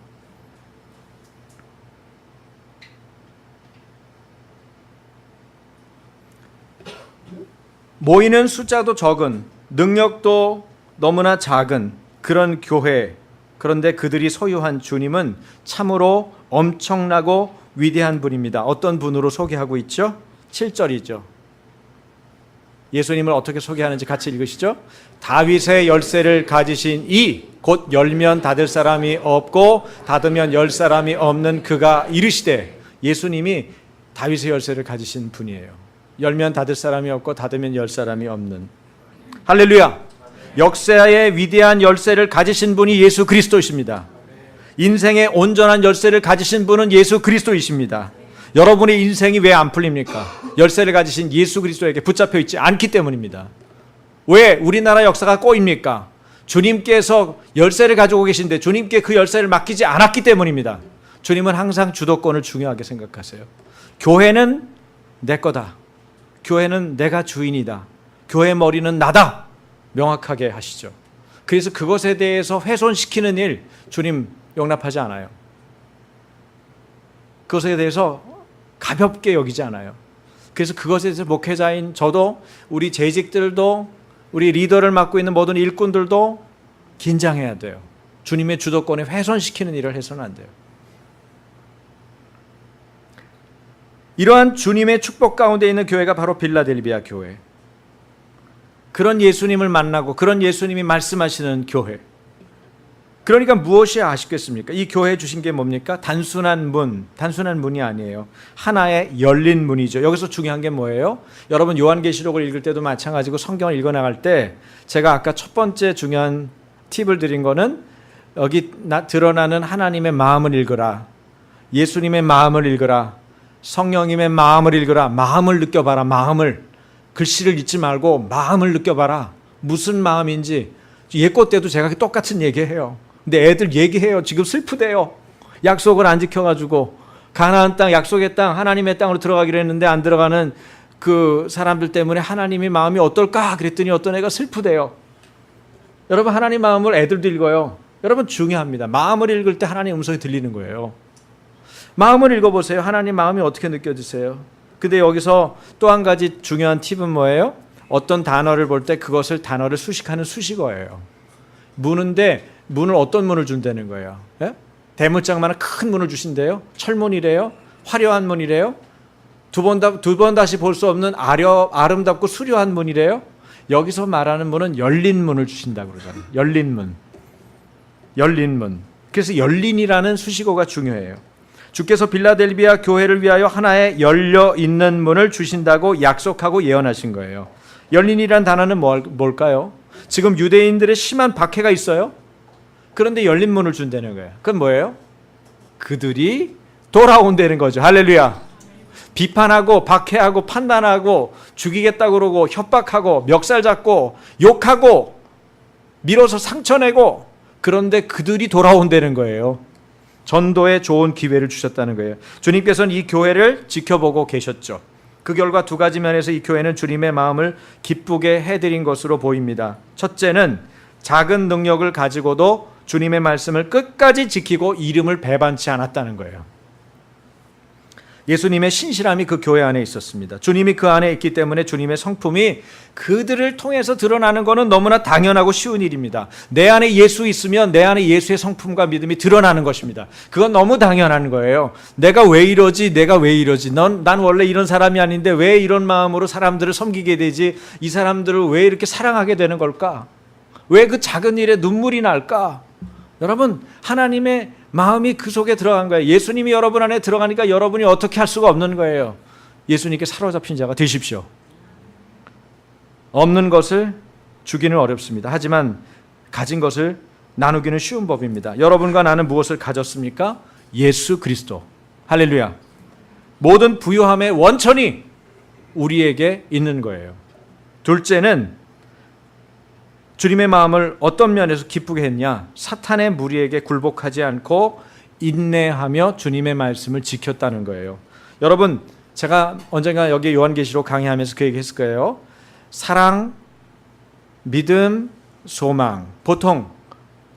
모이는 숫자도 적은, 능력도 너무나 작은 그런 교회, 그런데 그들이 소유한 주님은 참으로 엄청나고 위대한 분입니다. 어떤 분으로 소개하고 있죠? 7절이죠. 예수님을 어떻게 소개하는지 같이 읽으시죠. 다윗의 열쇠를 가지신 이, 곧 열면 닫을 사람이 없고 닫으면 열 사람이 없는 그가 이르시되, 예수님이 다윗의 열쇠를 가지신 분이에요. 열면 닫을 사람이 없고 닫으면 열 사람이 없는. 할렐루야. 역사의 위대한 열쇠를 가지신 분이 예수 그리스도이십니다. 인생의 온전한 열쇠를 가지신 분은 예수 그리스도이십니다. 여러분의 인생이 왜 안 풀립니까? 열쇠를 가지신 예수 그리스도에게 붙잡혀 있지 않기 때문입니다. 왜 우리나라 역사가 꼬입니까? 주님께서 열쇠를 가지고 계신데 주님께 그 열쇠를 맡기지 않았기 때문입니다. 주님은 항상 주도권을 중요하게 생각하세요. 교회는 내 거다. 교회는 내가 주인이다. 교회 머리는 나다. 명확하게 하시죠. 그래서 그것에 대해서 훼손시키는 일 주님 용납하지 않아요. 그것에 대해서 가볍게 여기지 않아요. 그래서 그것에 대해서 목회자인 저도 우리 재직들도 우리 리더를 맡고 있는 모든 일꾼들도 긴장해야 돼요. 주님의 주도권에 훼손시키는 일을 해서는 안 돼요. 이러한 주님의 축복 가운데 있는 교회가 바로 빌라델비아 교회. 그런 예수님을 만나고 그런 예수님이 말씀하시는 교회. 그러니까 무엇이 아쉽겠습니까? 이 교회에 주신 게 뭡니까? 단순한 문이 아니에요. 하나의 열린 문이죠. 여기서 중요한 게 뭐예요? 여러분 요한계시록을 읽을 때도 마찬가지고 성경을 읽어나갈 때 제가 아까 첫 번째 중요한 팁을 드린 거는 여기 드러나는 하나님의 마음을 읽어라. 예수님의 마음을 읽어라. 성령님의 마음을 읽어라. 마음을 느껴봐라. 마음을. 글씨를 읽지 말고 마음을 느껴봐라. 무슨 마음인지. 예고 때도 제가 똑같은 얘기해요. 근데 애들 얘기해요. 지금 슬프대요. 약속을 안 지켜가지고 가나안 땅, 약속의 땅, 하나님의 땅으로 들어가기로 했는데 안 들어가는 그 사람들 때문에 하나님의 마음이 어떨까 그랬더니 어떤 애가 슬프대요. 여러분 하나님 마음을 애들도 읽어요. 여러분 중요합니다. 마음을 읽을 때 하나님 음성이 들리는 거예요. 마음을 읽어보세요. 하나님 마음이 어떻게 느껴지세요? 근데 여기서 또 한 가지 중요한 팁은 뭐예요? 어떤 단어를 볼 때 그것을 단어를 수식하는 수식어예요. 문인데 문을 어떤 문을 준다는 거예요? 예? 대문짝만한 큰 문을 주신대요. 철문이래요. 화려한 문이래요. 두 번 다시 볼 수 없는 아름답고 수려한 문이래요. 여기서 말하는 문은 열린 문을 주신다고 그러잖아요. 열린 문. 열린 문. 그래서 열린이라는 수식어가 중요해요. 주께서 빌라델비아 교회를 위하여 하나의 열려 있는 문을 주신다고 약속하고 예언하신 거예요. 열린이란 단어는 뭘까요? 지금 유대인들의 심한 박해가 있어요. 그런데 열린 문을 준다는 거예요. 그건 뭐예요? 그들이 돌아온다는 거죠. 할렐루야. 비판하고 박해하고 판단하고 죽이겠다고 그러고 협박하고 멱살 잡고 욕하고 밀어서 상처내고 그런데 그들이 돌아온다는 거예요. 전도에 좋은 기회를 주셨다는 거예요. 주님께서는 이 교회를 지켜보고 계셨죠. 그 결과 두 가지 면에서 이 교회는 주님의 마음을 기쁘게 해드린 것으로 보입니다. 첫째는 작은 능력을 가지고도 주님의 말씀을 끝까지 지키고 이름을 배반치 않았다는 거예요. 예수님의 신실함이 그 교회 안에 있었습니다. 주님이 그 안에 있기 때문에 주님의 성품이 그들을 통해서 드러나는 것은 너무나 당연하고 쉬운 일입니다. 내 안에 예수 있으면 내 안에 예수의 성품과 믿음이 드러나는 것입니다. 그건 너무 당연한 거예요. 내가 왜 이러지? 난 원래 이런 사람이 아닌데 왜 이런 마음으로 사람들을 섬기게 되지? 이 사람들을 왜 이렇게 사랑하게 되는 걸까? 왜 그 작은 일에 눈물이 날까? 여러분, 하나님의 마음이 그 속에 들어간 거예요. 예수님이 여러분 안에 들어가니까 여러분이 어떻게 할 수가 없는 거예요. 예수님께 사로잡힌 자가 되십시오. 없는 것을 주기는 어렵습니다. 하지만 가진 것을 나누기는 쉬운 법입니다. 여러분과 나는 무엇을 가졌습니까? 예수 그리스도. 할렐루야. 모든 부유함의 원천이 우리에게 있는 거예요. 둘째는 주님의 마음을 어떤 면에서 기쁘게 했냐? 사탄의 무리에게 굴복하지 않고 인내하며 주님의 말씀을 지켰다는 거예요. 여러분, 제가 언젠가 여기 요한계시록 강의하면서 그 얘기했을 거예요. 사랑, 믿음, 소망. 보통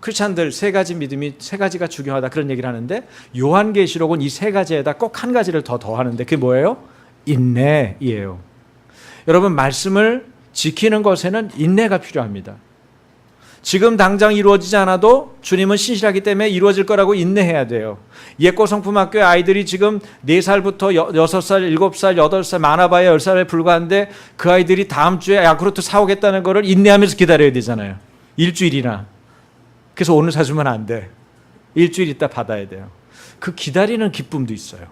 크리스찬들 세 가지 믿음이 세 가지가 중요하다 그런 얘기를 하는데 요한계시록은 이 세 가지에다 꼭 한 가지를 더 더하는데 그게 뭐예요? 인내이에요. 여러분, 말씀을 지키는 것에는 인내가 필요합니다. 지금 당장 이루어지지 않아도 주님은 신실하기 때문에 이루어질 거라고 인내해야 돼요. 예고 성품학교의 아이들이 지금 4살부터 6살, 7살, 8살, 많아봐야 10살에 불과한데 그 아이들이 다음 주에 야쿠르트 사오겠다는 거를 인내하면서 기다려야 되잖아요. 일주일이나. 그래서 오늘 사주면 안 돼. 일주일 있다 받아야 돼요. 그 기다리는 기쁨도 있어요.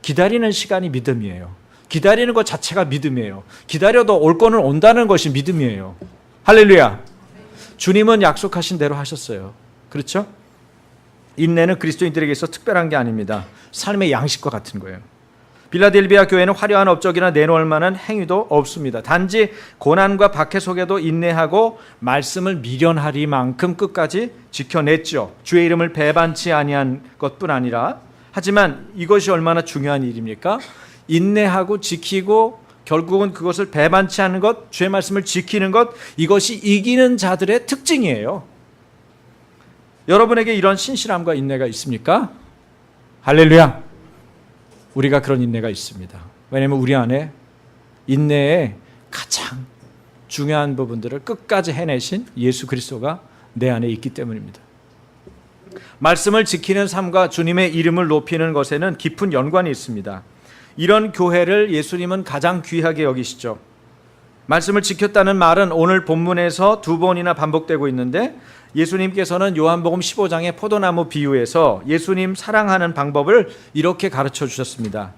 기다리는 시간이 믿음이에요. 기다리는 것 자체가 믿음이에요. 기다려도 올 거는 온다는 것이 믿음이에요. 할렐루야. 주님은 약속하신 대로 하셨어요. 그렇죠? 인내는 그리스도인들에게 있어 특별한 게 아닙니다. 삶의 양식과 같은 거예요. 빌라델비아 교회는 화려한 업적이나 내놓을 만한 행위도 없습니다. 단지 고난과 박해 속에도 인내하고 말씀을 미련하리만큼 끝까지 지켜냈죠. 주의 이름을 배반치 아니한 것뿐 아니라, 하지만 이것이 얼마나 중요한 일입니까? 인내하고 지키고 결국은 그것을 배반치 않는 것, 주의 말씀을 지키는 것, 이것이 이기는 자들의 특징이에요. 여러분에게 이런 신실함과 인내가 있습니까? 할렐루야! 우리가 그런 인내가 있습니다. 왜냐하면 우리 안에 인내의 가장 중요한 부분들을 끝까지 해내신 예수 그리스도가 내 안에 있기 때문입니다. 말씀을 지키는 삶과 주님의 이름을 높이는 것에는 깊은 연관이 있습니다. 이런 교회를 예수님은 가장 귀하게 여기시죠. 말씀을 지켰다는 말은 오늘 본문에서 2번이나 반복되고 있는데, 예수님께서는 요한복음 15장의 포도나무 비유에서 예수님 사랑하는 방법을 이렇게 가르쳐 주셨습니다.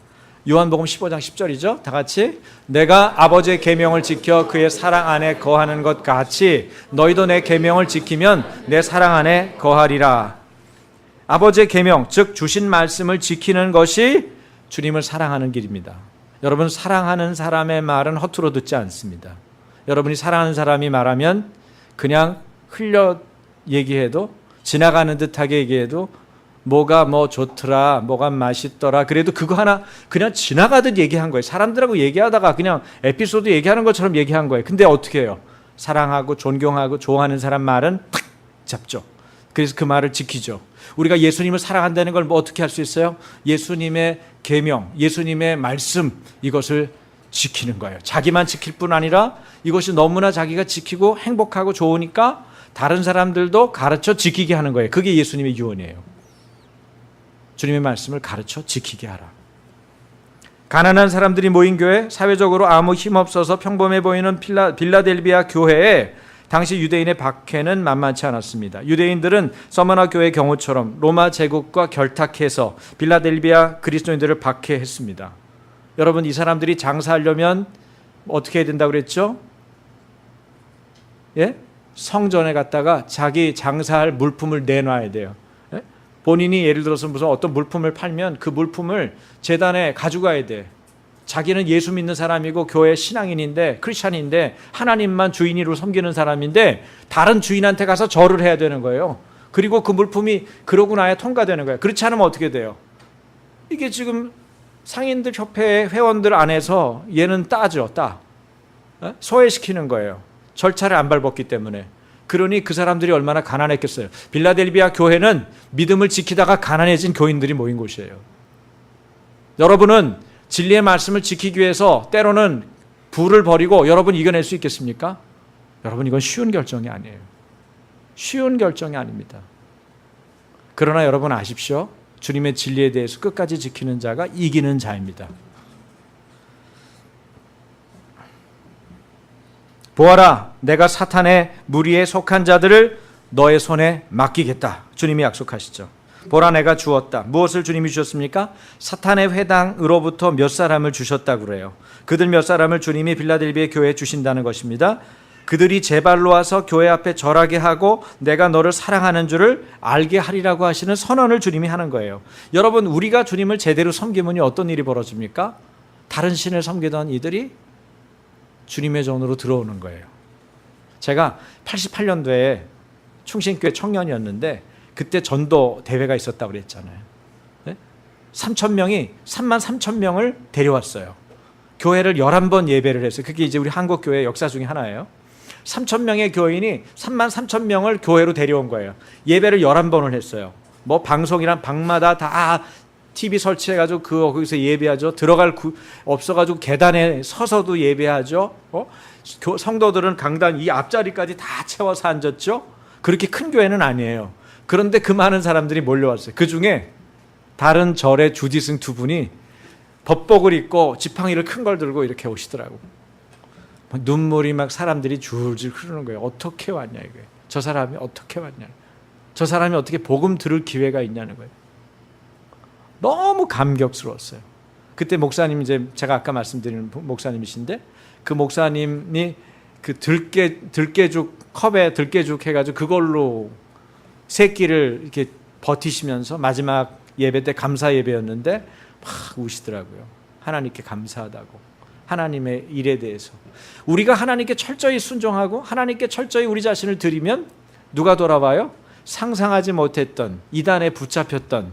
요한복음 15장 10절이죠. 다 같이, 내가 아버지의 계명을 지켜 그의 사랑 안에 거하는 것 같이 너희도 내 계명을 지키면 내 사랑 안에 거하리라. 아버지의 계명, 즉 주신 말씀을 지키는 것이 주님을 사랑하는 길입니다. 여러분, 사랑하는 사람의 말은 허투루 듣지 않습니다. 여러분이 사랑하는 사람이 말하면 그냥 흘려 얘기해도, 지나가는 듯하게 얘기해도 뭐가 뭐 좋더라, 뭐가 맛있더라, 그래도 그거 하나 그냥 지나가듯 얘기한 거예요. 사람들하고 얘기하다가 그냥 에피소드 얘기하는 것처럼 얘기한 거예요. 근데 어떻게 해요? 사랑하고 존경하고 좋아하는 사람 말은 탁 잡죠. 그래서 그 말을 지키죠. 우리가 예수님을 사랑한다는 걸 뭐 어떻게 할 수 있어요? 예수님의 계명, 예수님의 말씀, 이것을 지키는 거예요. 자기만 지킬 뿐 아니라 이것이 너무나 자기가 지키고 행복하고 좋으니까 다른 사람들도 가르쳐 지키게 하는 거예요. 그게 예수님의 유언이에요. 주님의 말씀을 가르쳐 지키게 하라. 가난한 사람들이 모인 교회, 사회적으로 아무 힘없어서 평범해 보이는 빌라델비아 교회에 당시 유대인의 박해는 만만치 않았습니다. 유대인들은 서머나 교회의 경우처럼 로마 제국과 결탁해서 빌라델비아 그리스도인들을 박해했습니다. 여러분, 이 사람들이 장사하려면 어떻게 해야 된다고 그랬죠? 예? 성전에 갔다가 자기 장사할 물품을 내놔야 돼요. 예? 본인이 예를 들어서 무슨 어떤 물품을 팔면 그 물품을 제단에 가져가야 돼. 자기는 예수 믿는 사람이고 교회 신앙인인데, 크리스찬인데, 하나님만 주인으로 섬기는 사람인데 다른 주인한테 가서 절을 해야 되는 거예요. 그리고 그 물품이 그러고 나야 통과되는 거예요. 그렇지 않으면 어떻게 돼요? 이게 지금 상인들 협회 회원들 안에서 얘는 따죠. 소외시키는 거예요. 절차를 안 밟았기 때문에. 그러니 그 사람들이 얼마나 가난했겠어요. 빌라델비아 교회는 믿음을 지키다가 가난해진 교인들이 모인 곳이에요. 여러분은 진리의 말씀을 지키기 위해서 때로는 부를 버리고 여러분 이겨낼 수 있겠습니까? 여러분, 이건 쉬운 결정이 아니에요. 쉬운 결정이 아닙니다. 그러나 여러분 아십시오. 주님의 진리에 대해서 끝까지 지키는 자가 이기는 자입니다. 보아라, 내가 사탄의 무리에 속한 자들을 너의 손에 맡기겠다. 주님이 약속하시죠. 보라, 내가 주었다. 무엇을 주님이 주셨습니까? 사탄의 회당으로부터 몇 사람을 주셨다고 그래요. 그들 몇 사람을 주님이 빌라델비아 교회에 주신다는 것입니다. 그들이 제 발로 와서 교회 앞에 절하게 하고 내가 너를 사랑하는 줄을 알게 하리라고 하시는 선언을 주님이 하는 거예요. 여러분, 우리가 주님을 제대로 섬기면 어떤 일이 벌어집니까? 다른 신을 섬기던 이들이 주님의 전으로 들어오는 거예요. 제가 88년도에 충신교회 청년이었는데 그때 전도 대회가 있었다고 그랬잖아요. 3만 3천 명을 데려왔어요. 교회를 11번 예배를 했어요. 그게 이제 우리 한국 교회 역사 중에 하나예요. 3천 명의 교인이 3만 3천 명을 교회로 데려온 거예요. 예배를 11번을 했어요. 뭐 방송이란 방마다 다 TV 설치해가지고 거기서 예배하죠. 들어갈 없어가지고 계단에 서서도 예배하죠. 성도들은 강단 이 앞자리까지 다 채워서 앉았죠. 그렇게 큰 교회는 아니에요. 그런데 그 많은 사람들이 몰려왔어요. 그 중에 다른 절의 주지승 2분이 법복을 입고 지팡이를 큰 걸 들고 이렇게 오시더라고. 눈물이 막 사람들이 줄줄 흐르는 거예요. 어떻게 왔냐 이거예요. 저 사람이 어떻게 왔냐. 저 사람이 어떻게 복음 들을 기회가 있냐는 거예요. 너무 감격스러웠어요. 그때 목사님, 이제 제가 아까 말씀드린 목사님이신데 그 목사님이 그 들깨죽 컵에 들깨죽 해가지고 그걸로 세 끼를 이렇게 버티시면서 마지막 예배 때 감사 예배였는데 막 우시더라고요. 하나님께 감사하다고. 하나님의 일에 대해서 우리가 하나님께 철저히 순종하고 하나님께 철저히 우리 자신을 드리면 누가 돌아봐요? 상상하지 못했던, 이단에 붙잡혔던,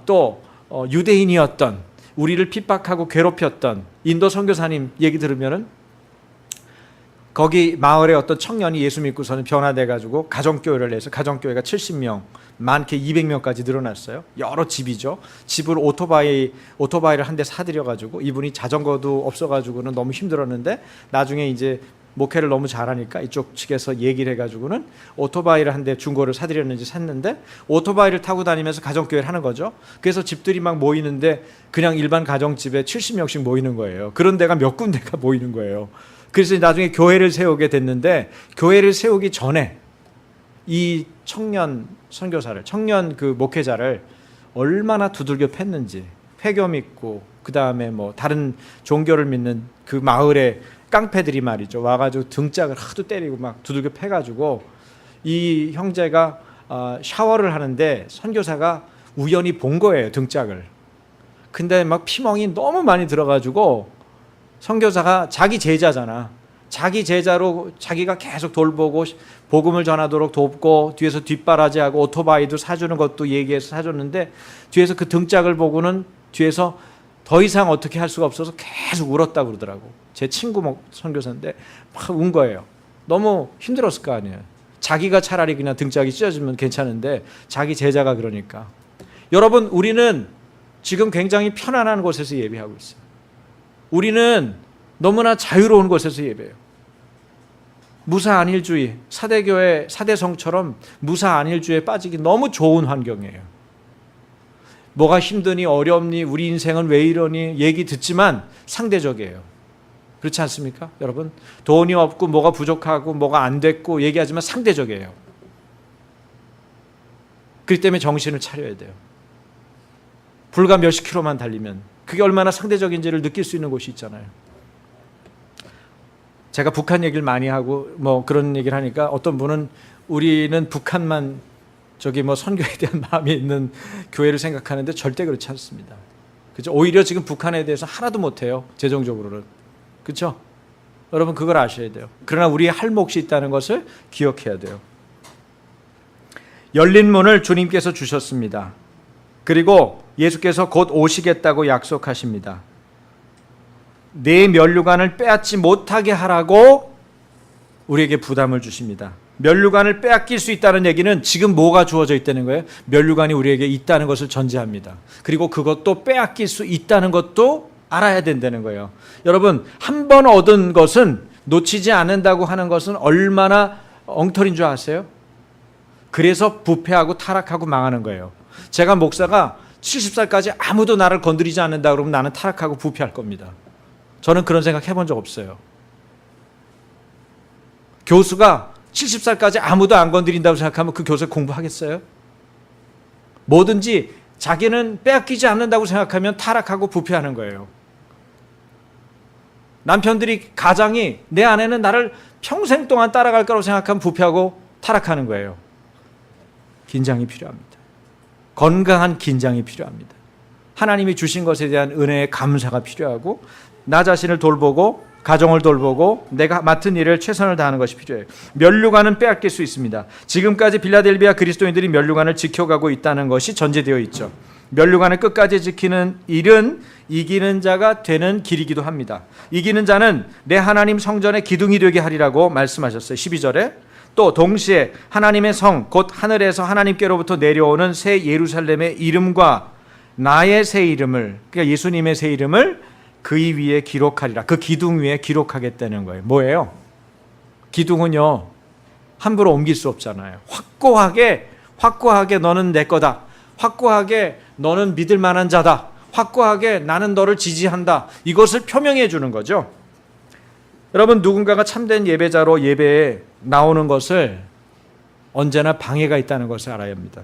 또 유대인이었던, 우리를 핍박하고 괴롭혔던 인도 선교사님 얘기 들으면은 거기 마을에 어떤 청년이 예수 믿고서는 변화돼 가지고 가정교회를 해서 가정교회가 70명, 많게 200명까지 늘어났어요. 여러 집이죠. 집을 오토바이를 한 대 사들여 가지고 이분이 자전거도 없어 가지고는 너무 힘들었는데 나중에 이제 목회를 너무 잘하니까 이쪽 측에서 얘기를 해가지고는 오토바이를 한 대 중고를 사드렸는지 샀는데 오토바이를 타고 다니면서 가정교회를 하는 거죠. 그래서 집들이 막 모이는데 그냥 일반 가정집에 70명씩 모이는 거예요. 그런 데가 몇 군데가 모이는 거예요. 그래서 나중에 교회를 세우게 됐는데 교회를 세우기 전에 이 청년 선교사를, 청년 그 목회자를 얼마나 두들겨 팼는지, 회교 믿고 그 다음에 뭐 다른 종교를 믿는 그 마을에 깡패들이 말이죠 와가지고 등짝을 하도 때리고 막 두들겨 패가지고 이 형제가 샤워를 하는데 선교사가 우연히 본 거예요, 등짝을. 근데 막 피멍이 너무 많이 들어가지고 선교사가 자기 제자잖아, 자기 제자로 자기가 계속 돌보고 복음을 전하도록 돕고 뒤에서 뒷바라지하고 오토바이도 사주는 것도 얘기해서 사줬는데 뒤에서 그 등짝을 보고는 뒤에서 더 이상 어떻게 할 수가 없어서 계속 울었다고 그러더라고. 제 친구 선교사인데 막 운 거예요. 너무 힘들었을 거 아니에요. 자기가 차라리 그냥 등짝이 찢어지면 괜찮은데 자기 제자가 그러니까. 여러분, 우리는 지금 굉장히 편안한 곳에서 예배하고 있어요. 우리는 너무나 자유로운 곳에서 예배해요. 무사안일주의, 사대교회, 사대성처럼 무사안일주의에 빠지기 너무 좋은 환경이에요. 뭐가 힘드니 어렵니 우리 인생은 왜 이러니 얘기 듣지만 상대적이에요. 그렇지 않습니까? 여러분, 돈이 없고 뭐가 부족하고 뭐가 안 됐고 얘기하지만 상대적이에요. 그렇기 때문에 정신을 차려야 돼요. 불과 몇십 킬로만 달리면 그게 얼마나 상대적인지를 느낄 수 있는 곳이 있잖아요. 제가 북한 얘기를 많이 하고 뭐 그런 얘기를 하니까 어떤 분은 우리는 북한만 저기 뭐 선교에 대한 마음이 있는 교회를 생각하는데 절대 그렇지 않습니다. 그렇죠? 오히려 지금 북한에 대해서 하나도 못해요, 재정적으로는. 그렇죠? 여러분, 그걸 아셔야 돼요. 그러나 우리의 할 몫이 있다는 것을 기억해야 돼요. 열린 문을 주님께서 주셨습니다. 그리고 예수께서 곧 오시겠다고 약속하십니다. 내 면류관을 빼앗지 못하게 하라고 우리에게 부담을 주십니다. 면류관을 빼앗길 수 있다는 얘기는 지금 뭐가 주어져 있다는 거예요? 면류관이 우리에게 있다는 것을 전제합니다. 그리고 그것도 빼앗길 수 있다는 것도 알아야 된다는 거예요. 여러분, 한 번 얻은 것은 놓치지 않는다고 하는 것은 얼마나 엉터리인 줄 아세요? 그래서 부패하고 타락하고 망하는 거예요. 제가 목사가 70살까지 아무도 나를 건드리지 않는다 그러면 나는 타락하고 부패할 겁니다. 저는 그런 생각 해본 적 없어요. 교수가 70살까지 아무도 안 건드린다고 생각하면 그 교수 공부하겠어요? 뭐든지 자기는 빼앗기지 않는다고 생각하면 타락하고 부패하는 거예요. 남편들이, 가장이 내 아내는 나를 평생 동안 따라갈 거라고 생각하면 부패하고 타락하는 거예요. 긴장이 필요합니다. 건강한 긴장이 필요합니다. 하나님이 주신 것에 대한 은혜의 감사가 필요하고 나 자신을 돌보고 가정을 돌보고 내가 맡은 일을 최선을 다하는 것이 필요해요. 면류관은 빼앗길 수 있습니다. 지금까지 빌라델비아 그리스도인들이 면류관을 지켜가고 있다는 것이 전제되어 있죠. 면류관을 끝까지 지키는 일은 이기는 자가 되는 길이기도 합니다. 이기는 자는 내 하나님 성전의 기둥이 되게 하리라고 말씀하셨어요. 12절에. 또 동시에 하나님의 성, 곧 하늘에서 하나님께로부터 내려오는 새 예루살렘의 이름과 나의 새 이름을, 그러니까 예수님의 새 이름을 그 위에 기록하리라. 그 기둥 위에 기록하겠다는 거예요. 뭐예요? 기둥은요, 함부로 옮길 수 없잖아요. 확고하게 너는 내 거다. 확고하게 너는 믿을 만한 자다. 확고하게 나는 너를 지지한다. 이것을 표명해 주는 거죠. 여러분, 누군가가 참된 예배자로 예배에 나오는 것을 언제나 방해가 있다는 것을 알아야 합니다.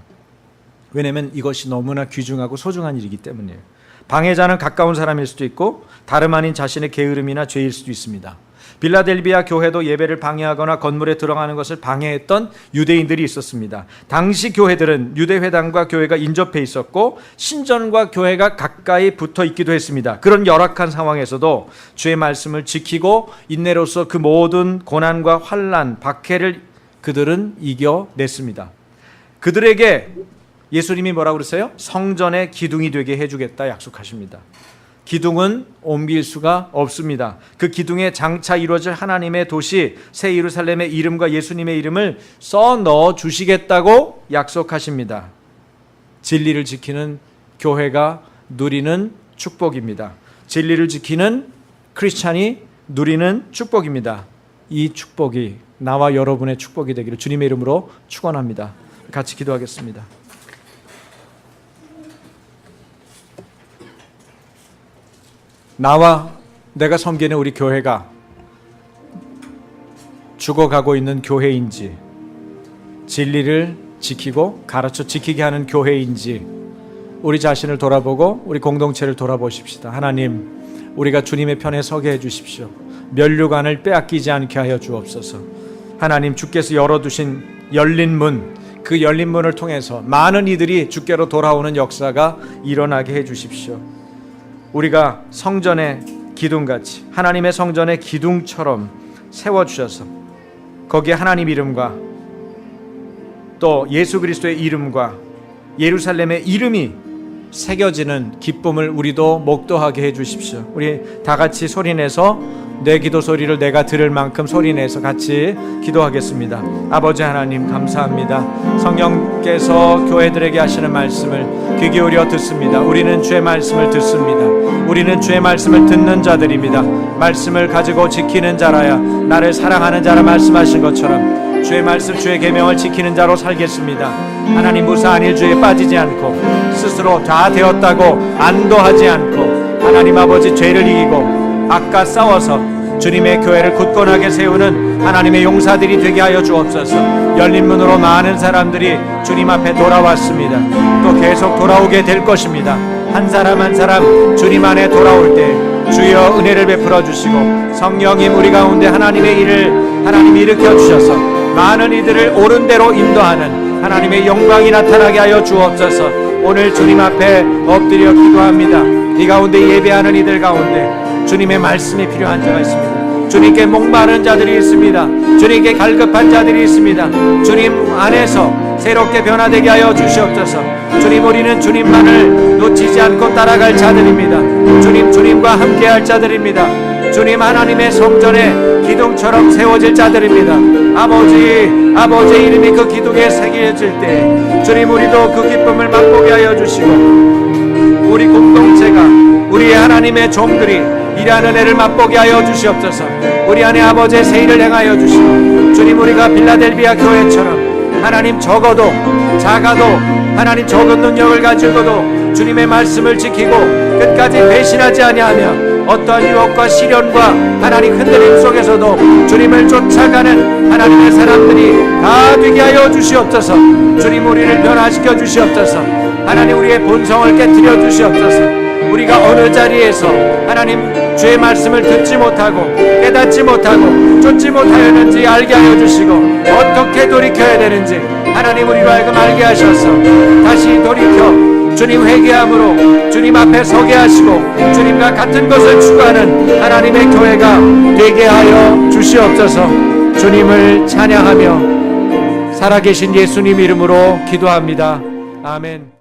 왜냐하면 이것이 너무나 귀중하고 소중한 일이기 때문이에요. 방해자는 가까운 사람일 수도 있고 다름 아닌 자신의 게으름이나 죄일 수도 있습니다. 빌라델비아 교회도 예배를 방해하거나 건물에 들어가는 것을 방해했던 유대인들이 있었습니다. 당시 교회들은 유대회당과 교회가 인접해 있었고 신전과 교회가 가까이 붙어 있기도 했습니다. 그런 열악한 상황에서도 주의 말씀을 지키고 인내로서 그 모든 고난과 환난, 박해를 그들은 이겨냈습니다. 그들에게 예수님이 뭐라고 그랬어요? 성전의 기둥이 되게 해주겠다 약속하십니다. 기둥은 옮길 수가 없습니다. 그 기둥에 장차 이루어질 하나님의 도시 새 예루살렘의 이름과 예수님의 이름을 써 넣어 주시겠다고 약속하십니다. 진리를 지키는 교회가 누리는 축복입니다. 진리를 지키는 크리스찬이 누리는 축복입니다. 이 축복이 나와 여러분의 축복이 되기를 주님의 이름으로 축원합니다. 같이 기도하겠습니다. 나와 내가 섬기는 우리 교회가 죽어가고 있는 교회인지, 진리를 지키고 가르쳐 지키게 하는 교회인지 우리 자신을 돌아보고 우리 공동체를 돌아보십시다. 하나님, 우리가 주님의 편에 서게 해주십시오. 면류관을 빼앗기지 않게 하여 주옵소서. 하나님, 주께서 열어두신 열린 문, 그 열린 문을 통해서 많은 이들이 주께로 돌아오는 역사가 일어나게 해주십시오. 우리가 성전의 기둥같이 하나님의 성전의 기둥처럼 세워주셔서 거기에 하나님 이름과 또 예수 그리스도의 이름과 예루살렘의 이름이 새겨지는 기쁨을 우리도 목도하게 해주십시오. 우리 다 같이 소리내서 내 기도 소리를 내가 들을 만큼 소리내서 같이 기도하겠습니다. 아버지 하나님, 감사합니다. 성령께서 교회들에게 하시는 말씀을 귀 기울여 듣습니다. 우리는 주의 말씀을 듣습니다. 우리는 주의 말씀을 듣는 자들입니다. 말씀을 가지고 지키는 자라야 나를 사랑하는 자라 말씀하신 것처럼 주의 말씀, 주의 계명을 지키는 자로 살겠습니다. 하나님, 무사한 일주에 빠지지 않고 스스로 다 되었다고 안도하지 않고 하나님 아버지 죄를 이기고 악과 싸워서 주님의 교회를 굳건하게 세우는 하나님의 용사들이 되게 하여 주옵소서. 열린 문으로 많은 사람들이 주님 앞에 돌아왔습니다. 또 계속 돌아오게 될 것입니다. 한 사람 한 사람 주님 안에 돌아올 때 주여 은혜를 베풀어 주시고 성령님 우리 가운데 하나님의 일을 하나님이 일으켜 주셔서 많은 이들을 옳은 대로 인도하는 하나님의 영광이 나타나게 하여 주옵소서. 오늘 주님 앞에 엎드려 기도합니다. 이 가운데 예배하는 이들 가운데 주님의 말씀이 필요한 자가 있습니다. 주님께 목마른 자들이 있습니다. 주님께 갈급한 자들이 있습니다. 주님 안에서 새롭게 변화되게 하여 주시옵소서. 주님, 우리는 주님만을 놓치지 않고 따라갈 자들입니다. 주님과 함께할 자들입니다. 주님, 하나님의 성전에 기둥처럼 세워질 자들입니다. 아버지 이름이 그 기둥에 새겨질 때 주님, 우리도 그 기쁨을 맛보게 하여 주시고 우리 공동체가 우리 하나님의 종들이 일하는 애를 맛보게 하여 주시옵소서. 우리 안에 아버지의 새 일을 행하여 주시고 주님, 우리가 빌라델비아 교회처럼 하나님 적어도 작아도 하나님 적은 능력을 가지고도 주님의 말씀을 지키고 끝까지 배신하지 아니하며 어떠한 유혹과 시련과 하나님 흔들림 속에서도 주님을 쫓아가는 하나님의 사람들이 다 되게 하여 주시옵소서. 주님, 우리를 변화시켜 주시옵소서. 하나님, 우리의 본성을 깨트려 주시옵소서. 우리가 어느 자리에서 하나님 주의 말씀을 듣지 못하고 깨닫지 못하고 쫓지 못하였는지 알게 하여 주시고 어떻게 돌이켜야 되는지 하나님 우리로 하여금 알게 하셔서 다시 돌이켜 주님 회개함으로 주님 앞에 서게 하시고 주님과 같은 것을 추구하는 하나님의 교회가 되게 하여 주시옵소서. 주님을 찬양하며 살아계신 예수님 이름으로 기도합니다. 아멘.